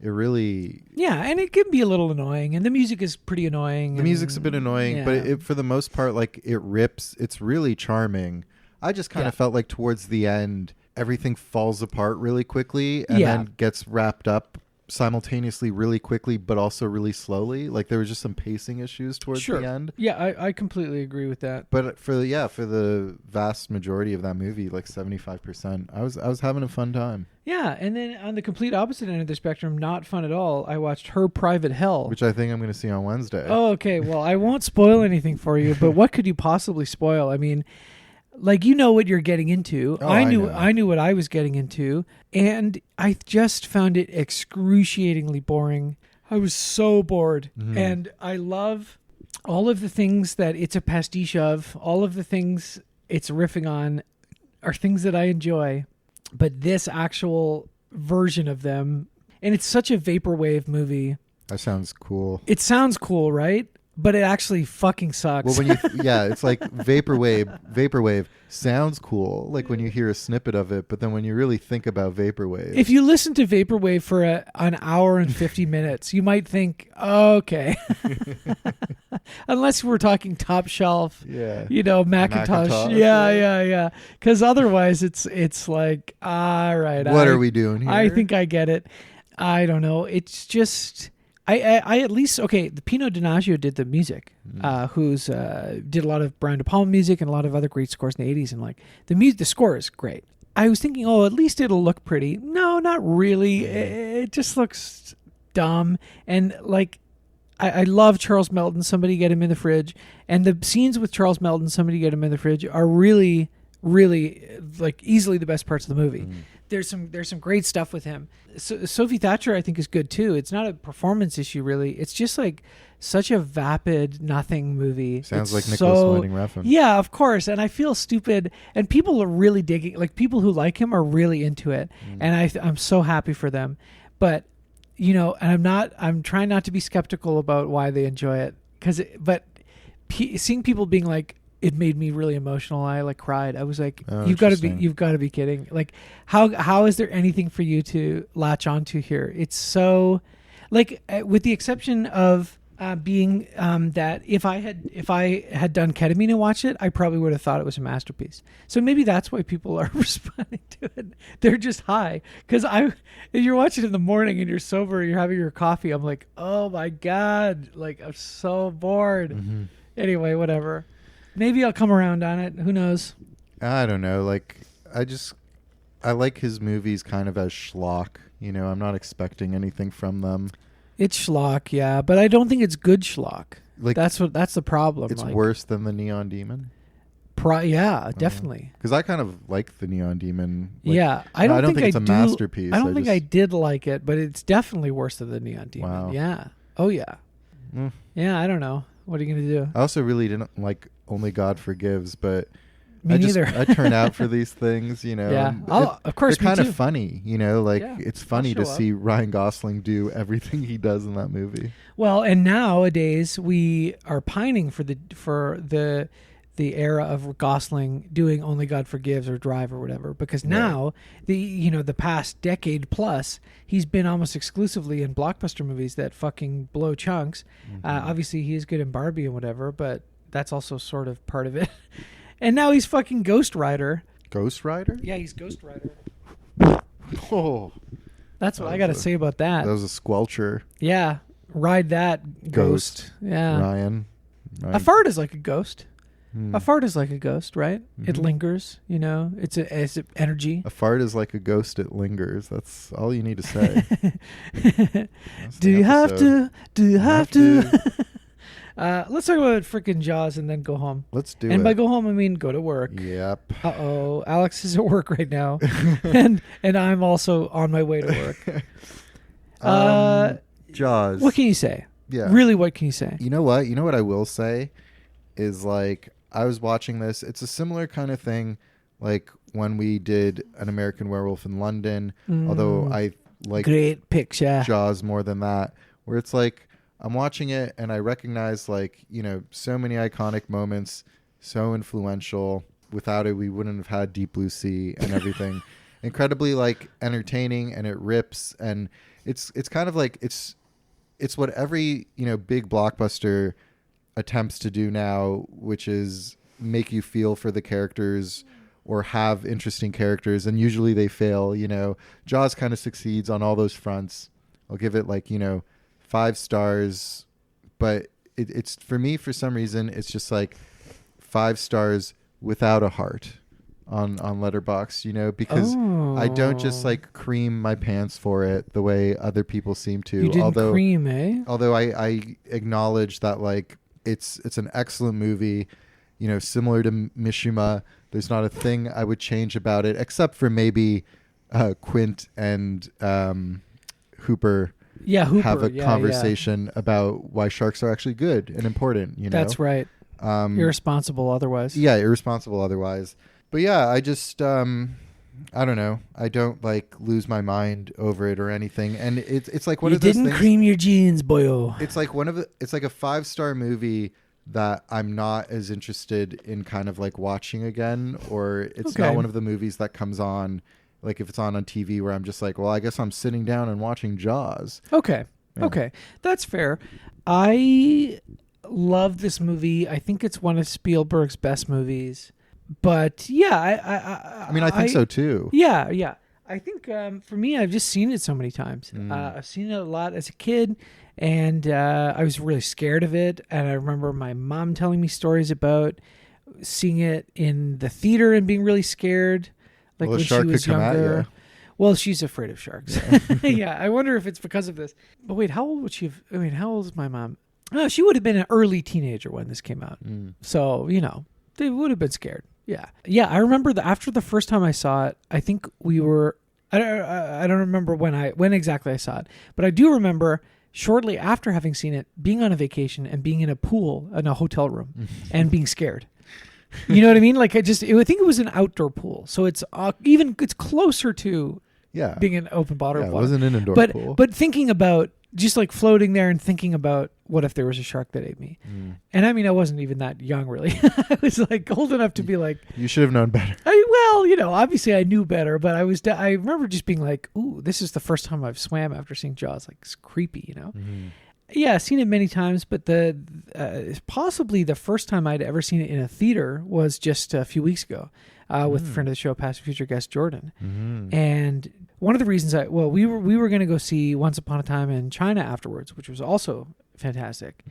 it really and it can be a little annoying, and the music is pretty annoying. The music's a bit annoying, but for the most part, it rips. It's really charming. I just kind of felt towards the end everything falls apart really quickly and then gets wrapped up simultaneously really quickly but also really slowly. Like there was just some pacing issues towards Sure. the end. Yeah, I completely agree with that. But for the vast majority of that movie, like 75%, I was having a fun time. Yeah, and then on the complete opposite end of the spectrum, not fun at all, I watched Her Private Hell. Which I think I'm going to see on Wednesday. Oh, okay. Well, I won't spoil anything for you, but what could you possibly spoil? I mean, like, you know what you're getting into. Oh, I I knew what I was getting into, and I just found it excruciatingly boring. I was so bored. Mhm. And I love all of the things that it's a pastiche of, all of the things it's riffing on are things that I enjoy. But this actual version of them, and it's such a vaporwave movie. That sounds cool. It sounds cool, right? But it actually fucking sucks. Well, when you yeah, it's like vaporwave sounds cool, like when you hear a snippet of it, but then when you really think about vaporwave, if you listen to vaporwave for an hour and 50 minutes, you might think, oh, okay. Unless we're talking top shelf, yeah, Macintosh. Yeah. Because otherwise, it's like, all right. What are we doing here? I think I get it. I don't know. It's just. I at least, okay, the Pino Donaggio did the music, who's did a lot of Brian De Palma music and a lot of other great scores in the 80s, and like the score is great. I was thinking, at least it'll look pretty. No, not really. It just looks dumb. And like, I love Charles Melton, Somebody Get Him in the Fridge, and the scenes with Charles Melton, Somebody Get Him in the Fridge are really, really like easily the best parts of the movie. There's some great stuff with him. So, Sophie Thatcher, I think, is good too. It's not a performance issue, really. It's just like such a vapid, nothing movie. Sounds It's like Nicholas so, Winding Refn. Yeah, of course. And I feel stupid. And people are really digging. Like people who like him are really into it. And I'm so happy for them. But and I'm trying not to be skeptical about why they enjoy it. Seeing people being like, it made me really emotional. I like cried. I was like, you've got to be kidding. Like, how is there anything for you to latch onto here? It's so, like, with the exception of being that if I had done ketamine and watched it, I probably would have thought it was a masterpiece. So maybe that's why people are responding to it. They're just high. Because if you're watching it in the morning and you're sober, you're having your coffee, I'm like, oh my God, like I'm so bored. Mm-hmm. Anyway, whatever. Maybe I'll come around on it. Who knows? I don't know. Like, I like his movies kind of as schlock. I'm not expecting anything from them. It's schlock, yeah, but I don't think it's good schlock. Like that's the problem. It's worse than the Neon Demon. Yeah, definitely. Because I kind of like the Neon Demon. Yeah, I don't think it's a masterpiece. I don't think I did like it, but it's definitely worse than the Neon Demon. Wow. Yeah. Oh yeah. Yeah, I don't know. What are you gonna do? I also really didn't like Only God Forgives, but Me neither. I turn out for these things, Yeah. Of course, they're kind me of too. funny, Like it's funny to show up. see Ryan Gosling do everything he does in that movie. Well, and nowadays we are pining for the era of Gosling doing Only God Forgives or Drive or whatever, because now the past decade plus he's been almost exclusively in blockbuster movies that fucking blow chunks. Obviously he is good in Barbie and whatever, but that's also sort of part of it. And now he's fucking Ghost Rider. Ghost Rider? Yeah, he's Ghost Rider. Oh, That's what I got to say about that. that was a squelcher. Yeah, ride that ghost. Yeah, Ryan. a fart is like a ghost. Hmm. A fart is like a ghost, right? It lingers. It's a energy. A fart is like a ghost. It lingers. That's all you need to say. That's Do the you have episode. to? Do you have to? Let's talk about freaking Jaws and then go home. Let's do And it. by go home, I mean go to work. Yep. Uh-oh. Alex is at work right now. and I'm also on my way to work. Jaws. What can you say? Yeah. Really, what can you say? You know what? You know what I will say is, like, I was watching this. It's a similar kind of thing, like when we did An American Werewolf in London, although I like Great picture. Jaws more than that, where it's like I'm watching it and I recognize, like, so many iconic moments, so influential. Without it, we wouldn't have had Deep Blue Sea and everything. Incredibly, like, entertaining, and it rips, and it's kind of like it's what every big blockbuster attempts to do now, which is make you feel for the characters or have interesting characters, and usually they fail. Jaws kind of succeeds on all those fronts, I'll give it like, 5 stars, but it's for me, for some reason, it's just like 5 stars without a heart on Letterboxd, because I don't just like cream my pants for it the way other people seem to. You didn't cream, eh? Although I acknowledge that like it's an excellent movie, similar to Mishima. There's not a thing I would change about it except for maybe Quint and Hooper. Yeah, Hooper have a conversation about why sharks are actually good and important. That's right. Irresponsible otherwise. Yeah, irresponsible otherwise. But yeah, I just I don't know. I don't like lose my mind over it or anything. And it's like one of those things. You didn't cream your jeans, boyo. It's like it's like a 5-star movie that I'm not as interested in kind of like watching again, or it's not one of the movies that comes on. Like if it's on TV where I'm just like, well, I guess I'm sitting down and watching Jaws. Okay. Yeah. Okay. That's fair. I love this movie. I think it's one of Spielberg's best movies. But yeah, I think so too. Yeah, yeah. I think for me, I've just seen it so many times. I've seen it a lot as a kid, and I was really scared of it. And I remember my mom telling me stories about seeing it in the theater and being really scared. Like when she was younger. Well, she's afraid of sharks. Yeah, I wonder if it's because of this. But wait, how old would she have? I mean, how old is my mom? Oh, she would have been an early teenager when this came out. So, they would have been scared. Yeah. Yeah, I remember after the first time I saw it, I think we were... I don't remember when exactly I saw it, but I do remember shortly after having seen it, being on a vacation and being in a pool in a hotel room and being scared. You know what I mean? Like I think it was an outdoor pool, so it's closer to being an open bottle of water. It wasn't an indoor pool. But thinking about just like floating there and thinking about what if there was a shark that ate me. And I mean, I wasn't even that young really. I was like old enough to be like, you should have known better. Obviously I knew better, but I remember just being like, ooh, this is the first time I've swam after seeing Jaws. Like it's creepy, Yeah, I've seen it many times, but possibly the first time I'd ever seen it in a theater was just a few weeks ago with a friend of the show, past and future guest Jordan. And one of the reasons we were going to go see Once Upon a Time in China afterwards, which was also fantastic,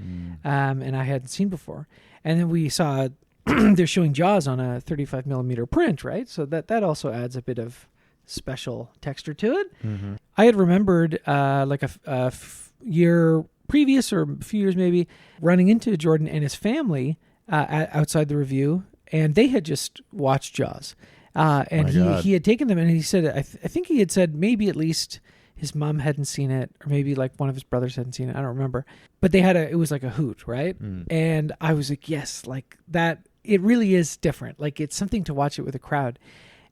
and I hadn't seen before. And then we saw they're showing Jaws on a 35 millimeter print, right? So that also adds a bit of special texture to it. I had remembered like a year previous or a few years maybe running into Jordan and his family outside the review, and they had just watched Jaws. And he had taken them, and he said, I think he had said maybe at least his mom hadn't seen it, or maybe like one of his brothers hadn't seen it. I don't remember. But they had it was like a hoot, right? And I was like, yes, like that, it really is different. Like it's something to watch it with a crowd.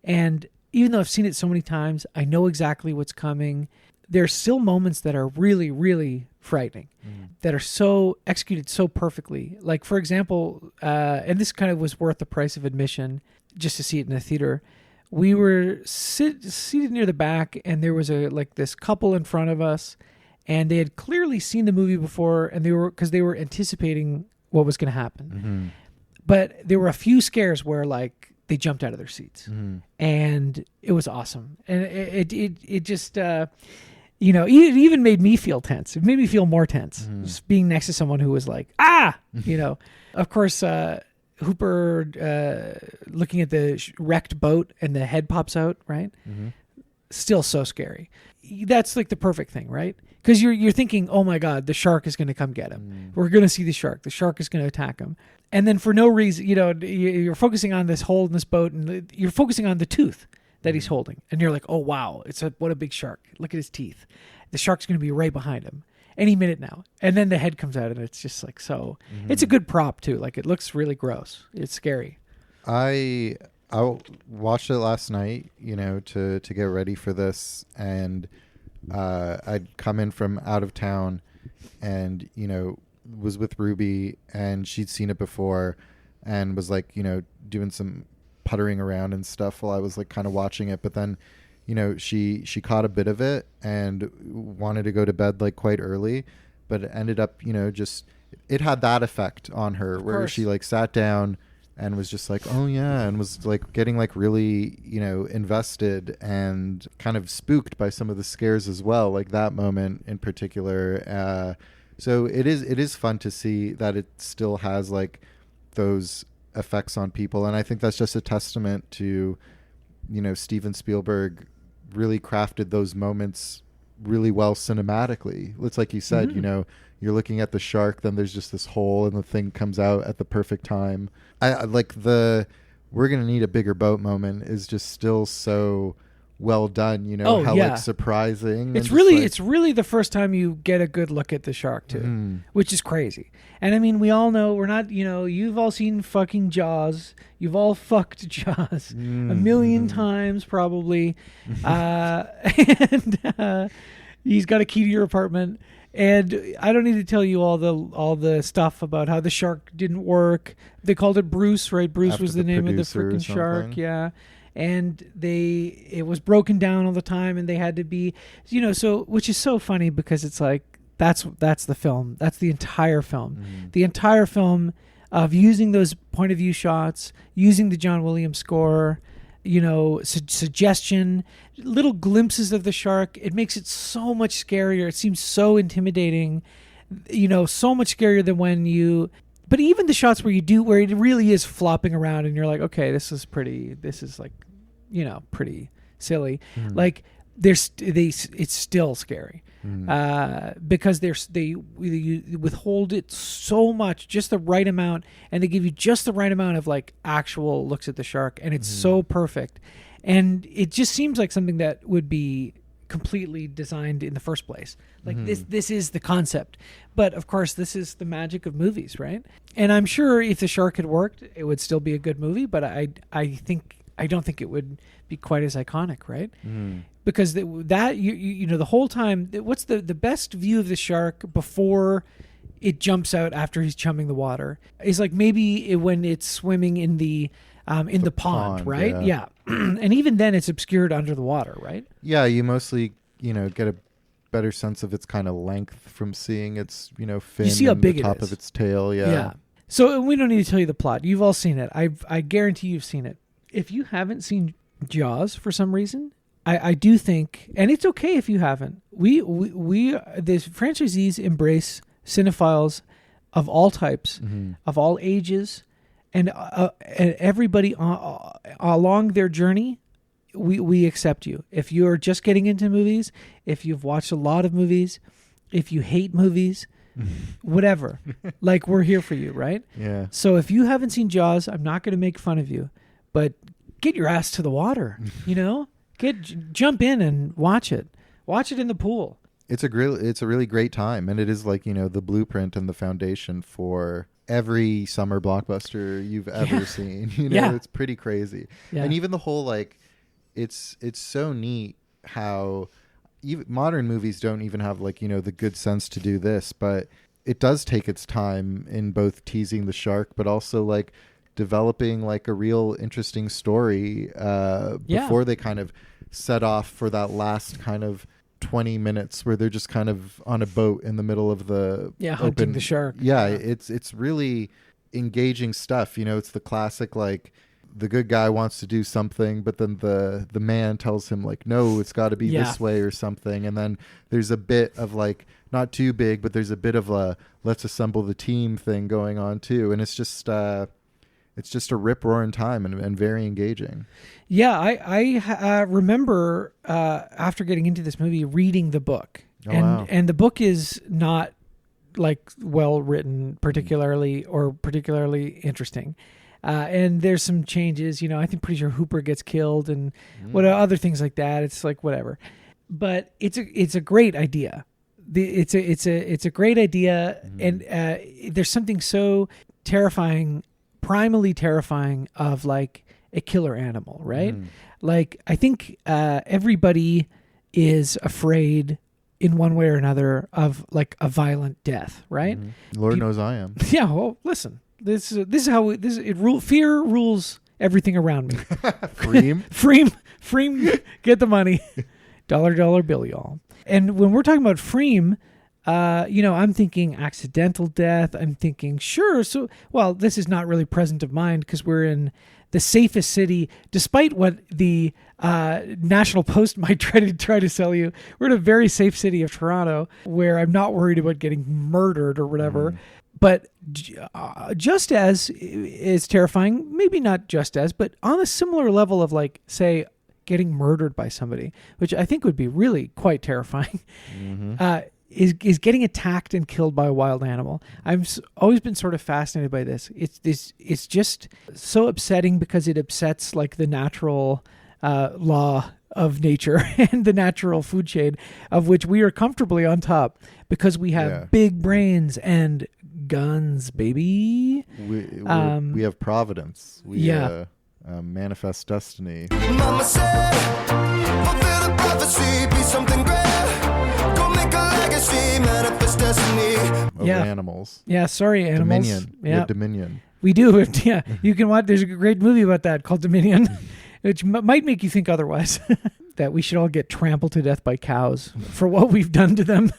And even though I've seen it so many times, I know exactly what's coming. There's still moments that are really, really frightening, that are so executed so perfectly. Like, for example, and this kind of was worth the price of admission just to see it in a theater. We were seated near the back, and there was this couple in front of us, and they had clearly seen the movie before, and because they were anticipating what was going to happen. But there were a few scares where like they jumped out of their seats, and it was awesome. And it just it even made me feel tense. It made me feel more tense just being next to someone who was like, of course, Hooper looking at the wrecked boat and the head pops out, right? Still so scary. That's like the perfect thing, right? Because you're thinking, oh my God, the shark is going to come get him. We're going to see the shark. The shark is going to attack him. And then for no reason, you're focusing on this hole in this boat, and you're focusing on the tooth that he's holding. And you're like, oh wow, what a big shark. Look at his teeth. The shark's going to be right behind him any minute now. And then the head comes out, and it's just like so. It's a good prop too. Like it looks really gross. It's scary. I watched it last night, to get ready for this, and I'd come in from out of town, and was with Ruby, and she'd seen it before, and was like doing some puttering around and stuff while I was like kind of watching it. But then she caught a bit of it and wanted to go to bed like quite early, but it ended up just it had that effect on her where she like sat down, and was just like, oh yeah, and was like getting like really, invested and kind of spooked by some of the scares as well, like that moment in particular. So it is fun to see that it still has like those effects on people, and I think that's just a testament to, Steven Spielberg really crafted those moments really well cinematically. It's like you said, you're looking at the shark, then there's just this hole and the thing comes out at the perfect time. I like we're gonna need a bigger boat moment is just still so well done, like surprising. It's really the first time you get a good look at the shark too, which is crazy. And I mean, we all know we're not, you've all seen fucking Jaws. You've all fucked Jaws a million times probably. And he's got a key to your apartment. And I don't need to tell you all the stuff about how the shark didn't work. They called it Bruce, right? Bruce was the name of the freaking shark. Yeah. And it was broken down all the time, and they had to be, so, which is so funny because it's like, that's the film. That's the entire film. The entire film of using those point of view shots, using the John Williams score, suggestion, little glimpses of the shark. It makes it so much scarier. It seems so intimidating, so much scarier than but even the shots where it really is flopping around and you're like, okay, this is like, pretty silly. Like it's still scary. Because they withhold it so much, just the right amount, and they give you just the right amount of like actual looks at the shark, and it's so perfect, and it just seems like something that would be completely designed in the first place. Like this is the concept, but of course this is the magic of movies, right? And I'm sure if the shark had worked, it would still be a good movie, but I don't think it would be quite as iconic, right? Because the whole time, what's the best view of the shark before it jumps out after he's chumming the water is like maybe when it's swimming in the pond, right? Yeah. And even then it's obscured under the water, right? Yeah, you mostly, get a better sense of its kind of length from seeing its, fin you see how big the top of its tail. Yeah. So we don't need to tell you the plot. You've all seen it. I guarantee you've seen it. If you haven't seen Jaws for some reason, I do think, and it's okay if you haven't. We the franchisees embrace cinephiles of all types, of all ages, and everybody along their journey. We accept you. If you're just getting into movies, if you've watched a lot of movies, if you hate movies, whatever, like we're here for you, right? Yeah. So if you haven't seen Jaws, I'm not going to make fun of you, but get your ass to the water, jump in and watch it in the pool. It's a really great time, and it is like, the blueprint and the foundation for every summer blockbuster you've ever seen. It's pretty crazy. Yeah. And even the whole like it's so neat how even modern movies don't even have like, the good sense to do this, but it does take its time in both teasing the shark but also like developing like a real interesting story before they kind of set off for that last kind of 20 minutes where they're just kind of on a boat in the middle of the hunting the shark. It's really engaging stuff. It's the classic like the good guy wants to do something, but then the man tells him like, no, it's got to be this way or something, and then there's a bit of like, not too big, but there's a bit of a let's assemble the team thing going on too, and it's just a rip-roaring time and very engaging. Yeah, I remember after getting into this movie reading the book. And the book is not like well written particularly interesting. And there's some changes, I think pretty sure Hooper gets killed and what other things like that. It's like whatever. But it's a great idea. It's a great idea, and there's something so primally terrifying of like a killer animal, right? Like I think everybody is afraid in one way or another of like a violent death, right? Lord knows I am. Yeah. Well, listen, this is how fear rules everything around me. Freem, get the money. Dollar bill, y'all. And when we're talking about Freem, I'm thinking accidental death. I'm thinking, sure. So, well, this is not really present of mind because we're in the safest city, despite what the National Post might try to sell you. We're in a very safe city of Toronto where I'm not worried about getting murdered or whatever. But just as is terrifying, maybe not just as, but on a similar level of like, say, getting murdered by somebody, which I think would be really quite terrifying, is getting attacked and killed by a wild animal. I've always been sort of fascinated by this. It's just so upsetting because it upsets like the natural law of nature and the natural food chain of which we are comfortably on top because we have big brains and guns, baby. We have providence. We manifest destiny. Mama said, fulfill the prophecy, be something great. Go make a legacy, manifest destiny. Of animals. Yeah, sorry, animals. Dominion. We have Dominion. We do. Yeah, you can watch. There's a great movie about that called Dominion, which might make you think otherwise. That we should all get trampled to death by cows for what we've done to them,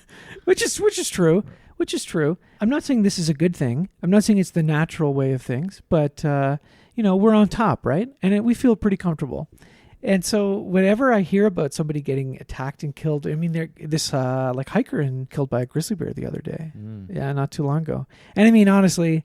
which is true. Which is true. I'm not saying this is a good thing. I'm not saying it's the natural way of things, but we're on top, right? And we feel pretty comfortable. And so whenever I hear about somebody getting attacked and killed, I mean, this hiker and killed by a grizzly bear the other day. Yeah, not too long ago. And I mean, honestly,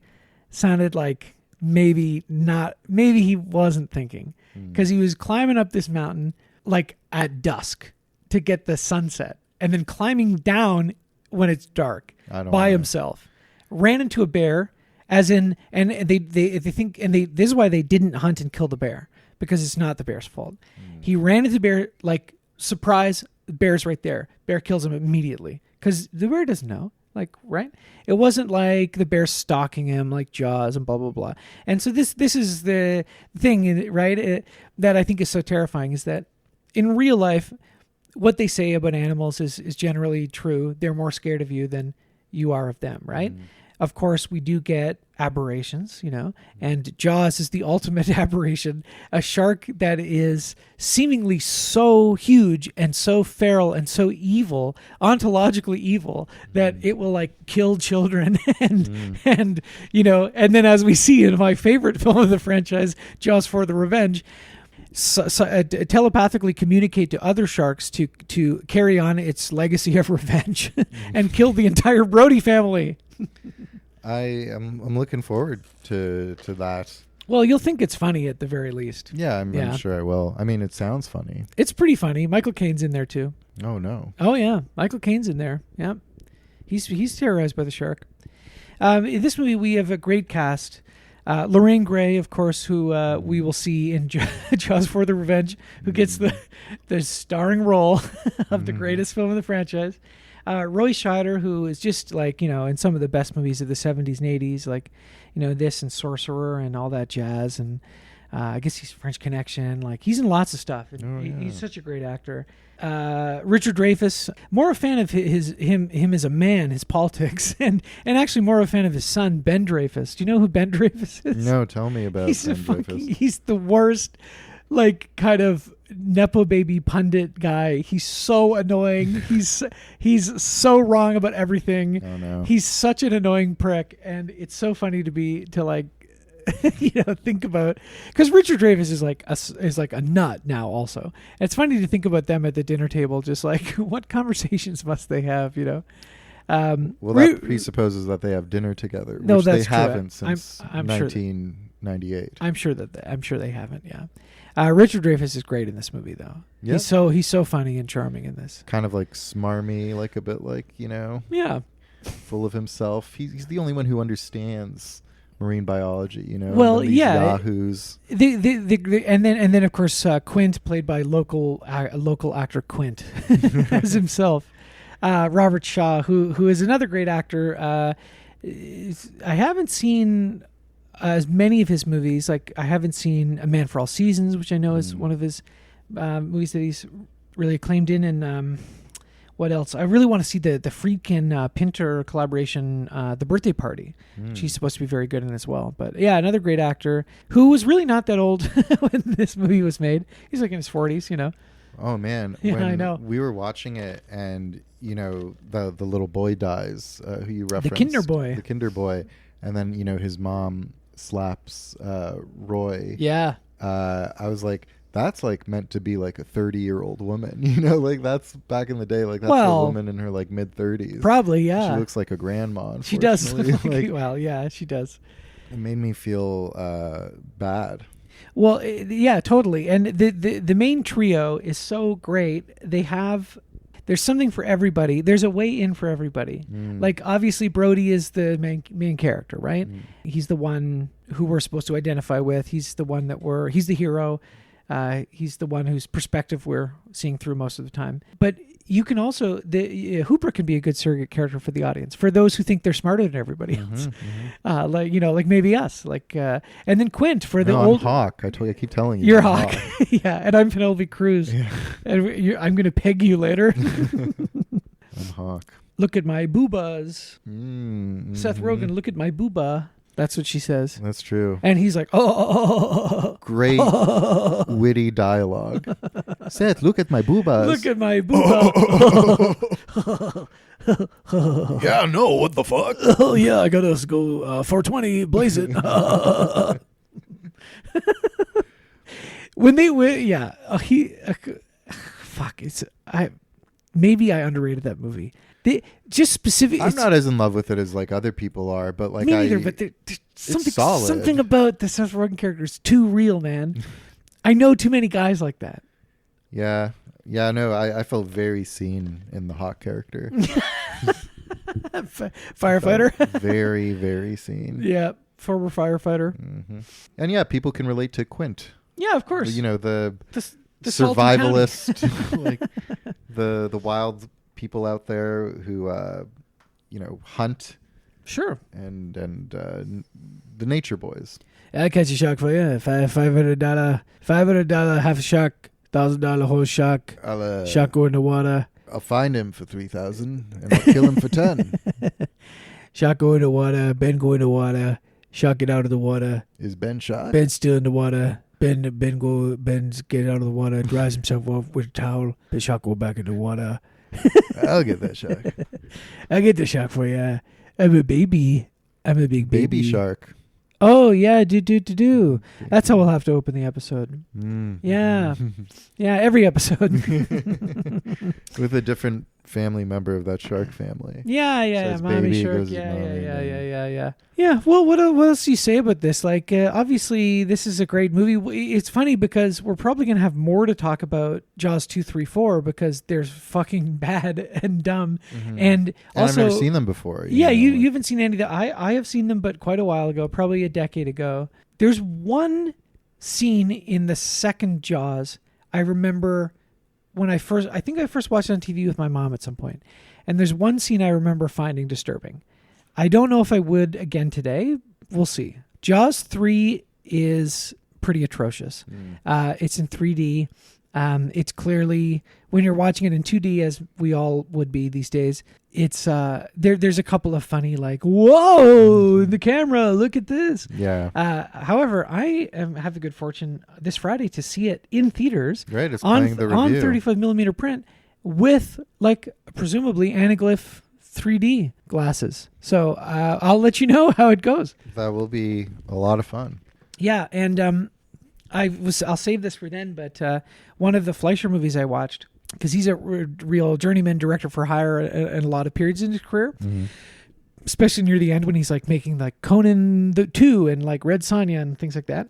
sounded like maybe he wasn't thinking because he was climbing up this mountain like at dusk to get the sunset and then climbing down when it's dark by himself. Ran into a bear, as in, and they think, and this is why they didn't hunt and kill the bear, because it's not the bear's fault. He ran into the bear, like, surprise, the bear's right there. Bear kills him immediately because the bear doesn't know, like, right? It wasn't like the bear stalking him like Jaws and blah blah blah. And so this is the thing, right? That I think is so terrifying is that in real life, what they say about animals is generally true. They're more scared of you than you are of them, right? Of course, we do get aberrations, and Jaws is the ultimate aberration. A shark that is seemingly so huge and so feral and so evil, ontologically evil, that it will like kill children and then as we see in my favorite film of the franchise, Jaws for the Revenge, telepathically communicate to other sharks to carry on its legacy of revenge and kill the entire Brody family. I'm looking forward to that. Well, you'll think it's funny at the very least. Yeah, I'm sure I will. I mean, it sounds funny. It's pretty funny. Michael Caine's in there too. Oh no. Oh yeah, Michael Caine's in there. Yeah, he's terrorized by the shark. In this movie, we have a great cast. Lorraine Gray, of course, who we will see in Jaws for the Revenge, who gets the starring role of the greatest film of the franchise. Roy Scheider, who is just like, in some of the best movies of the 70s and 80s, like, this and Sorcerer and all that jazz. And I guess he's French Connection. Like, he's in lots of stuff. He's such a great actor. Richard Dreyfuss, more a fan of him as a man, his politics, and actually more a fan of his son, Ben Dreyfuss. Do you know who Ben Dreyfuss is? No, tell me about Ben Dreyfuss. He's the worst, like, kind of Nepo baby pundit guy. He's so annoying. He's so wrong about everything. Oh, no. He's such an annoying prick, and it's so funny to like think about, because Richard Dreyfuss is like a nut now also. It's funny to think about them at the dinner table, just like what conversations must they have, Well, that presupposes that they have dinner together, which no, that's they haven't since I'm 1998. I'm sure they haven't. Yeah. Richard Dreyfuss is great in this movie, though. Yep. He's so funny and charming in this. Kind of like smarmy, like a bit like, Yeah. full of himself. He's the only one who understands marine biology, Well, yeah. Yahoos. And then of course Quint, played by local actor Quint as himself. Robert Shaw, who is another great actor. I haven't seen as many of his movies. Like, I haven't seen A Man for All Seasons, which I know is one of his movies that he's really acclaimed in. And what else? I really want to see the Friedkin Pinter collaboration, The Birthday Party. She's supposed to be very good in as well. But yeah, another great actor who was really not that old when this movie was made. He's like in his 40s, Oh man, Yeah, when I know. we were watching it, and the little boy dies, who you referenced, Kinder boy. the Kinder boy, and then his mom slaps Roy. Yeah. I was like, that's like meant to be like a 30-year-old woman, like that's back in the day, like that's Well, a woman in her like mid-30s. Probably, yeah. She looks like a grandma. She does. unfortunately. Like, Well, yeah, she does. it made me feel bad. Well, yeah, totally. And the main trio is so great. There's something for everybody. There's a way in for everybody. Like obviously Brody is the main character, right? He's the one who we're supposed to identify with. He's the one he's the hero. He's the one whose perspective we're seeing through most of the time. But you can also Hooper can be a good surrogate character for the audience, for those who think they're smarter than everybody else, like maybe us, and then Quint for the old I'm Hawk. I keep telling you, you're I'm Hawk, yeah, and I'm Penelope Cruz, and I'm gonna peg you later. I'm Hawk. Look at my boobas, Seth Mhm. Rogen. Look at my booba. That's what she says, That's true. and he's like, oh. Great witty dialogue. Seth, look at my boobas. Look at my booba. Yeah, no, what the fuck? Oh yeah, I gotta go 420, blaze it. When they went, yeah, fuck. Maybe I underrated that movie. They just specific. I'm not as in love with it as like other people are, but like me neither. But there's solid. something about the Seth Rogen character is too real, man. I know too many guys like that. Yeah, no, I felt very seen in the Hawk character. Firefighter. Felt very, very seen. Yeah, former firefighter. And yeah, people can relate to Quint. Yeah, of course. The the Salton survivalist, like the wild people out there who hunt. Sure. And the nature boys. I'll catch a shark for you. $500 half a shark, $1,000 whole shark. Shark go in the water. I'll find him for 3,000 and I'll kill him for 10. Shark go in the water. Ben go in the water. Shark get out of the water. Is Ben shot? Ben's still in the water. Ben's get out of the water. Dries himself off with a towel. The shark go back in the water. I'll get that shark. I'll get the shark for you. I'm a baby. I'm a big baby shark. Oh yeah, do. That's how we'll have to open the episode. Yeah, yeah. Every episode with a different family member of that shark family. Yeah. Says Mommy baby, shark. goes Yeah. mommy, Yeah. Well, what else do you say about this? Like, obviously, this is a great movie. It's funny because we're probably gonna have more to talk about Jaws 2, 3, 4 because they're fucking bad and dumb, and also I've never seen them before. You haven't seen any of that. I have seen them, but quite a while ago, probably a decade ago. There's one scene in the second Jaws I remember when I first watched it on TV with my mom at some point, and there's one scene I remember finding disturbing. I don't know if I would again today. We'll see. Jaws 3 is pretty atrocious. It's in 3D. It's clearly, when you're watching it in 2D, as we all would be these days, it's there's a couple of funny, like, whoa, the camera, look at this. Yeah. However, I have the good fortune this Friday to see it in theaters. Right, it's on playing the on review. 35 millimeter print with, like, presumably anaglyph 3D glasses. So I'll let you know how it goes. That will be a lot of fun. Yeah, and I'll save this for then, but one of the Fleischer movies I watched, because he's a real journeyman director for hire at a lot of periods in his career, especially near the end when he's like making like Conan the 2 and like Red Sonja and things like that.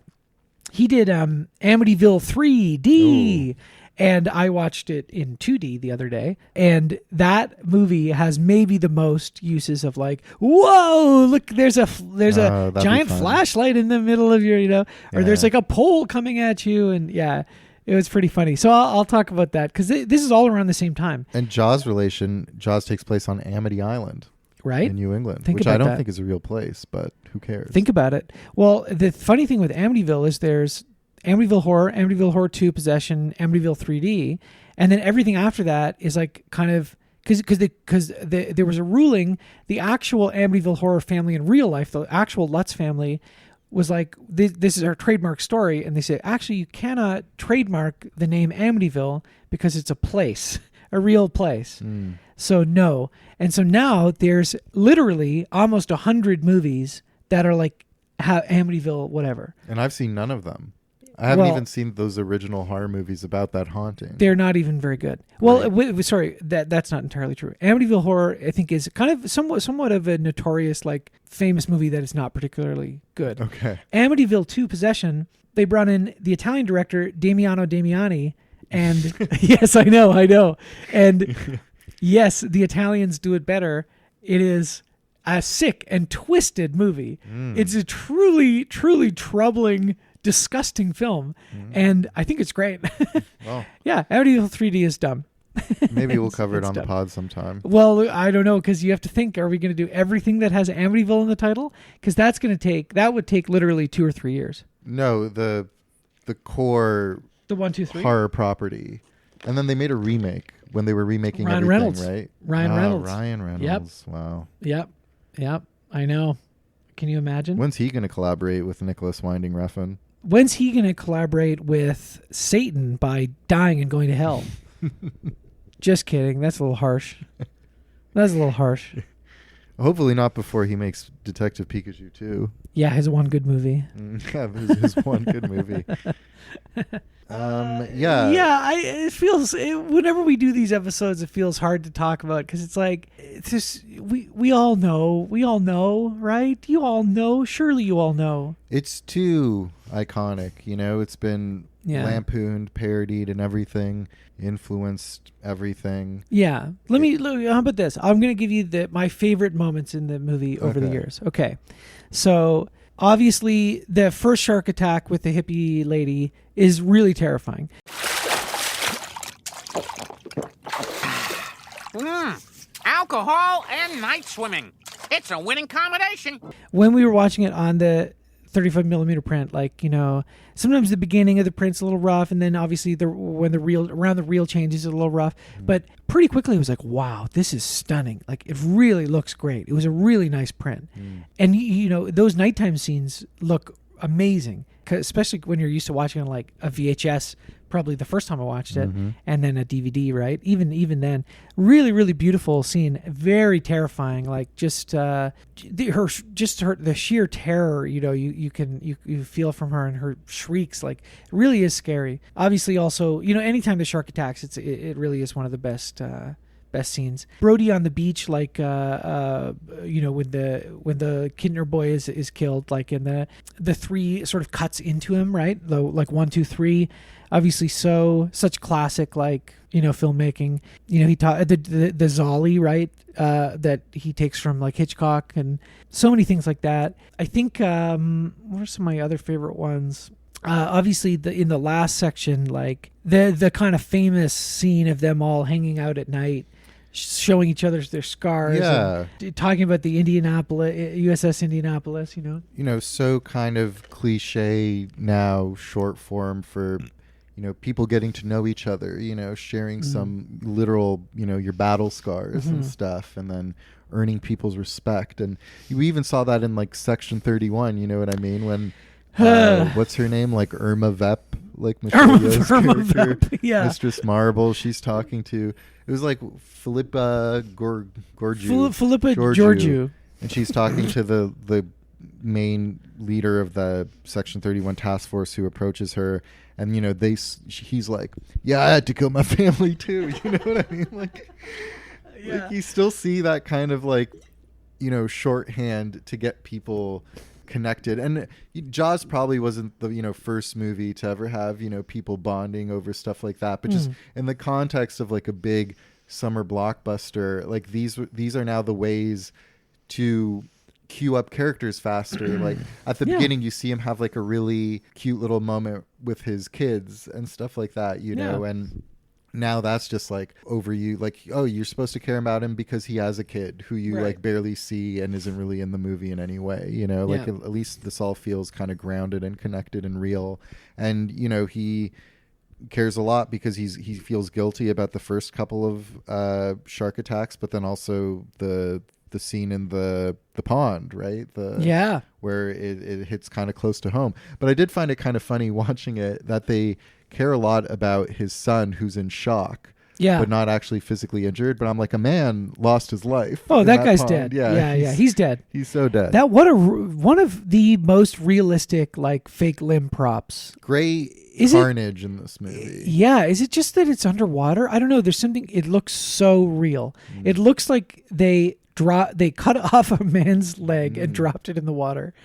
He did Amityville 3D. And I watched it in 2D the other day, and that movie has maybe the most uses of, like, whoa, look, there's a giant flashlight in the middle of your, or there's like a pole coming at you, and yeah, it was pretty funny. So I'll talk about that because this is all around the same time. And Jaws takes place on Amity Island, right, in New England, think which about I don't that. think is a real place, but who cares? Think about it. Well, the funny thing with Amityville is there's Amityville Horror 2 Possession, Amityville 3D, and then everything after that is like kind of because there was a ruling, the actual Amityville Horror family in real life, the actual Lutz family, was like, this is our trademark story. And they said, actually, you cannot trademark the name Amityville because it's a place, a real place. So no. And so now there's literally almost 100 movies that are like Amityville, whatever. And I've seen none of them. I haven't Well, even seen those original horror movies about that haunting. They're not even very good. Well, sorry, that's not entirely true. Amityville Horror, I think, is kind of somewhat of a notorious, like, famous movie that is not particularly good. Okay. Amityville 2 Possession, they brought in the Italian director Damiano Damiani, and yes, I know. And yes, the Italians do it better. It is a sick and twisted movie. It's a truly, truly troubling, disgusting film, and I think it's great. Well, Yeah, Amityville 3D is dumb. maybe we'll cover it it's on the dumb. pod sometime. Well, I don't know, because you have to think: are we going to do everything that has Amityville in the title? Because that would take literally 2 or 3 years. No, the core The 1, 2, 3. horror property, and then they made a remake when they were remaking Ryan everything, Reynolds. right? Ryan Reynolds. Ryan Reynolds. Wow. Yep. I know. Can you imagine? When's he going to collaborate with Nicholas Winding Refn? When's he going to collaborate with Satan by dying and going to hell? Just kidding. That's a little harsh. Hopefully not before he makes Detective Pikachu 2. Yeah, his one good movie. Yeah, his one good movie. Yeah. Yeah, it feels whenever we do these episodes, it feels hard to talk about because it's like it's just we all know, right? You all know, surely you all know. It's too iconic, you know. It's been lampooned, parodied, and everything, influenced everything. Yeah. How about this? I'm going to give you my favorite moments in the movie over the years. Okay. So obviously the first shark attack with the hippie lady is really terrifying. Alcohol and night swimming. It's a winning combination. When we were watching it on the 35 millimeter print, like, you know, sometimes the beginning of the print's a little rough, and then obviously when the reel changes, it's a little rough. But pretty quickly, it was like, wow, this is stunning. Like, it really looks great. It was a really nice print, and you know, those nighttime scenes look amazing, especially when you're used to watching on like a VHS. Probably the first time I watched it, and then a DVD, right? Even then, really, really beautiful scene, very terrifying. Like just the sheer terror, you know, you feel from her and her shrieks, like it really is scary. Obviously, also, you know, anytime the shark attacks, it really is one of the best scenes. Brody on the beach, like you know, when the Kintner boy is killed, like in the 3 sort of cuts into him, right? Like 1, 2, 3. Obviously, such classic, like, you know, filmmaking. You know, he taught the Zolly, right? That he takes from like Hitchcock, and so many things like that. I think what are some of my other favorite ones? Obviously, in the last section, like the kind of famous scene of them all hanging out at night, showing each other their scars, and talking about the USS Indianapolis, you know, so kind of cliche now, short form for, you know, people getting to know each other, you know, sharing some literal, you know, your battle scars and stuff, and then earning people's respect. And we even saw that in like Section 31, you know what I mean, when what's her name, like Irma Vep, like Michelle Yeoh's character, Mistress Marble, she's talking to, it was like Philippa Georgiou, and she's talking to the main leader of the Section 31 task force, who approaches her, and, you know, he's like, yeah, I had to kill my family too, you know what I mean, like you still see that kind of, like, you know, shorthand to get people connected. And Jaws probably wasn't the, you know, first movie to ever have, you know, people bonding over stuff like that, but just in the context of like a big summer blockbuster, like these are now the ways to queue up characters faster. Like at the beginning, you see him have like a really cute little moment with his kids and stuff like that, you know, and now that's just like over you, like, oh, you're supposed to care about him because he has a kid who you like barely see and isn't really in the movie in any way, you know, like at least this all feels kind of grounded and connected and real. And, you know, he cares a lot because he feels guilty about the first couple of shark attacks, but then also the the scene in the pond, right? Yeah. Where it hits kind of close to home. But I did find it kind of funny watching it that they care a lot about his son who's in shock. Yeah. But not actually physically injured. But I'm like, a man lost his life. Oh, in that guy's pond. dead. Yeah, He's dead. He's so dead. That one of the most realistic like fake limb props. Great Is it- carnage in this movie. Yeah, is it just that it's underwater? I don't know. There's something. It looks so real. It looks like they cut off a man's leg and dropped it in the water.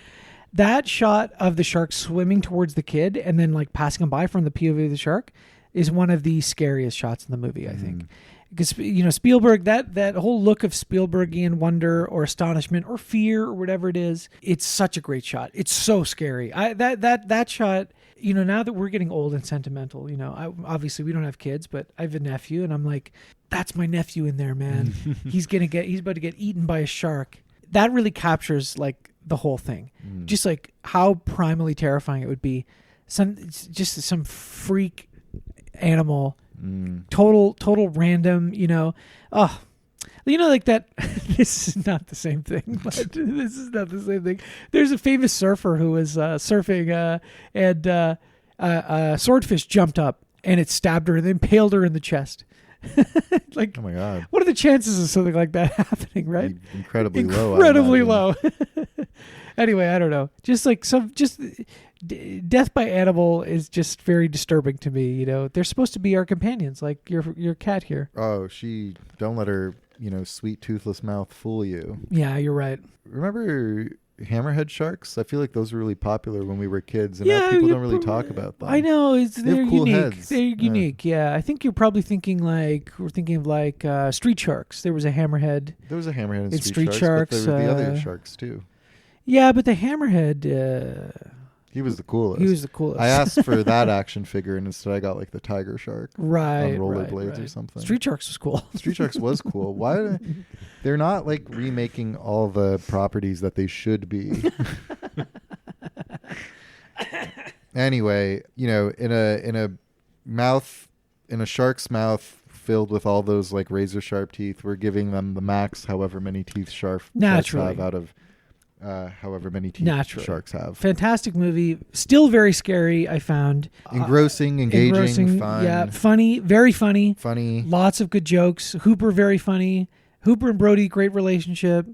That shot of the shark swimming towards the kid and then like passing him by from the POV of the shark is one of the scariest shots in the movie, I think. Because Spielberg, that whole look of Spielbergian wonder or astonishment or fear or whatever it is, it's such a great shot. It's so scary. That shot, now that we're getting old and sentimental, obviously we don't have kids, but I have a nephew, and I'm like, that's my nephew in there, man. He's about to get eaten by a shark. That really captures like the whole thing. Just like how primally terrifying it would be. Some freak animal, total random, like that. This is not the same thing, but this is not the same thing. There's a famous surfer who was surfing and a swordfish jumped up and it stabbed her and impaled her in the chest. Like, oh my God. What are the chances of something like that happening, right? Incredibly low. Incredibly low. Anyway, I don't know. Death by animal is just very disturbing to me. They're supposed to be our companions, like your cat here. Oh, don't let her, sweet toothless mouth fool you. Yeah, you're right. Remember hammerhead sharks? I feel like those were really popular when we were kids, and now people don't really talk about them. I know they're have cool unique. heads. They're unique. Yeah, I think you're probably thinking of street sharks. There was a hammerhead. There was a hammerhead in It's street street sharks, sharks, but there were the other sharks too. Yeah, but the hammerhead. He was the coolest. He was the coolest. I asked for that action figure, and instead I got like the tiger shark on rollerblades or something. Street Sharks was cool. Street Sharks was cool. Why? They're not like remaking all the properties that they should be. Anyway, in a shark's mouth filled with all those like razor sharp teeth, we're giving them the max however many teeth sharks have out of however many teeth sharks have. Fantastic movie. Still very scary, I found. Engaging, fun. Yeah, funny, very funny. Funny. Lots of good jokes. Hooper, very funny. Hooper and Brody, great relationship.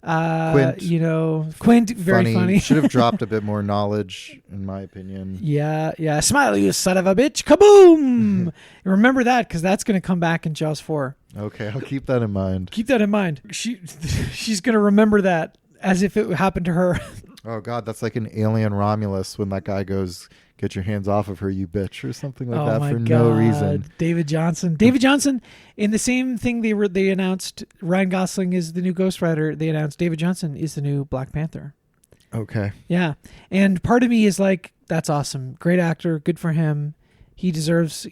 Quint, very funny. Should have dropped a bit more knowledge, in my opinion. Yeah. Smile, you son of a bitch. Kaboom! Remember that, because that's going to come back in Jaws 4. Okay, I'll keep that in mind. Keep that in mind. She's going to remember that as if it happened to her. Oh, God, that's like an Alien Romulus when that guy goes, "Get your hands off of her, you bitch," or something like that for no reason. David Johnson, in the same thing they announced Ryan Gosling is the new Ghost Rider. They announced David Johnson is the new Black Panther. Okay. Yeah. And part of me is like, that's awesome. Great actor. Good for him. He deserves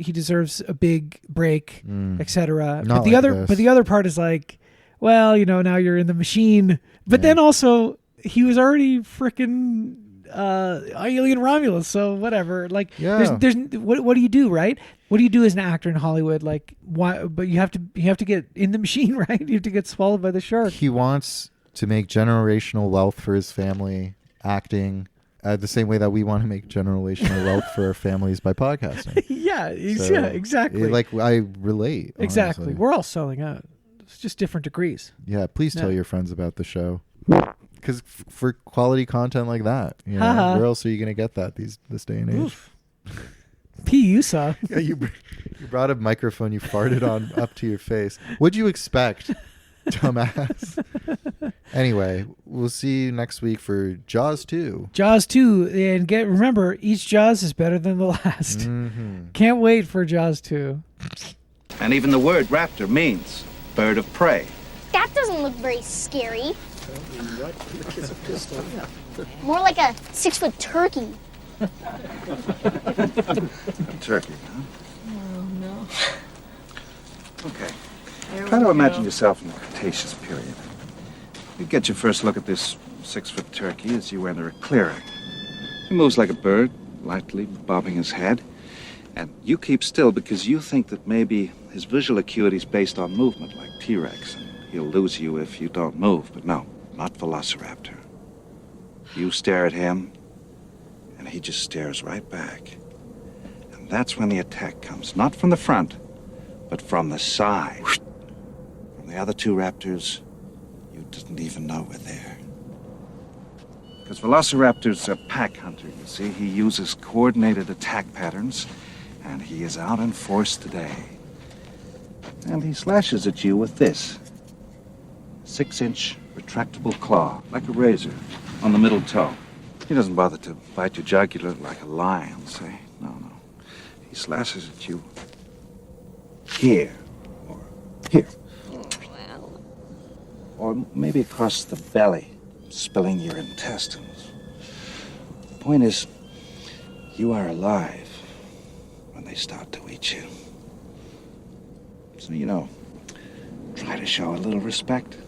a big break, etc. But the other part is like, well, now you're in the machine. But then also he was already freaking Alien Romulus, so whatever. Like, there's what do you do, right? What do you do as an actor in Hollywood? Like, why? But you have to get in the machine, right? You have to get swallowed by the shark. He wants to make generational wealth for his family, acting the same way that we want to make generational wealth for our families by podcasting. Yeah, exactly. I relate. Exactly. Honestly. We're all selling out. It's just different degrees. Yeah, please tell your friends about the show. Because for quality content like that, where else are you going to get that this day and age? Oof. You saw. Yeah, you brought a microphone you farted on up to your face. What'd you expect, dumbass? Anyway, we'll see you next week for Jaws 2. Jaws 2. And remember, each Jaws is better than the last. Mm-hmm. Can't wait for Jaws 2. And even the word raptor means bird of prey. That doesn't look very scary. More like a 6-foot turkey. Turkey, huh? Oh, no. Okay. Try to imagine yourself in the Cretaceous period. You get your first look at this 6-foot turkey as you enter a clearing. He moves like a bird, lightly bobbing his head. And you keep still because you think that maybe his visual acuity is based on movement, like T-Rex. And he'll lose you if you don't move. But no, not Velociraptor. You stare at him, and he just stares right back. And that's when the attack comes, not from the front, but from the side. From the other two raptors, you didn't even know were there. Because Velociraptor's a pack hunter, you see. He uses coordinated attack patterns, and he is out in force today. And he slashes at you with this 6-inch retractable claw, like a razor, on the middle toe. He doesn't bother to bite your jugular like a lion, say. No. He slashes at you here, or here. Or maybe across the belly, spilling your intestines. The point is, you are alive when they start to eat you. So, try to show a little respect.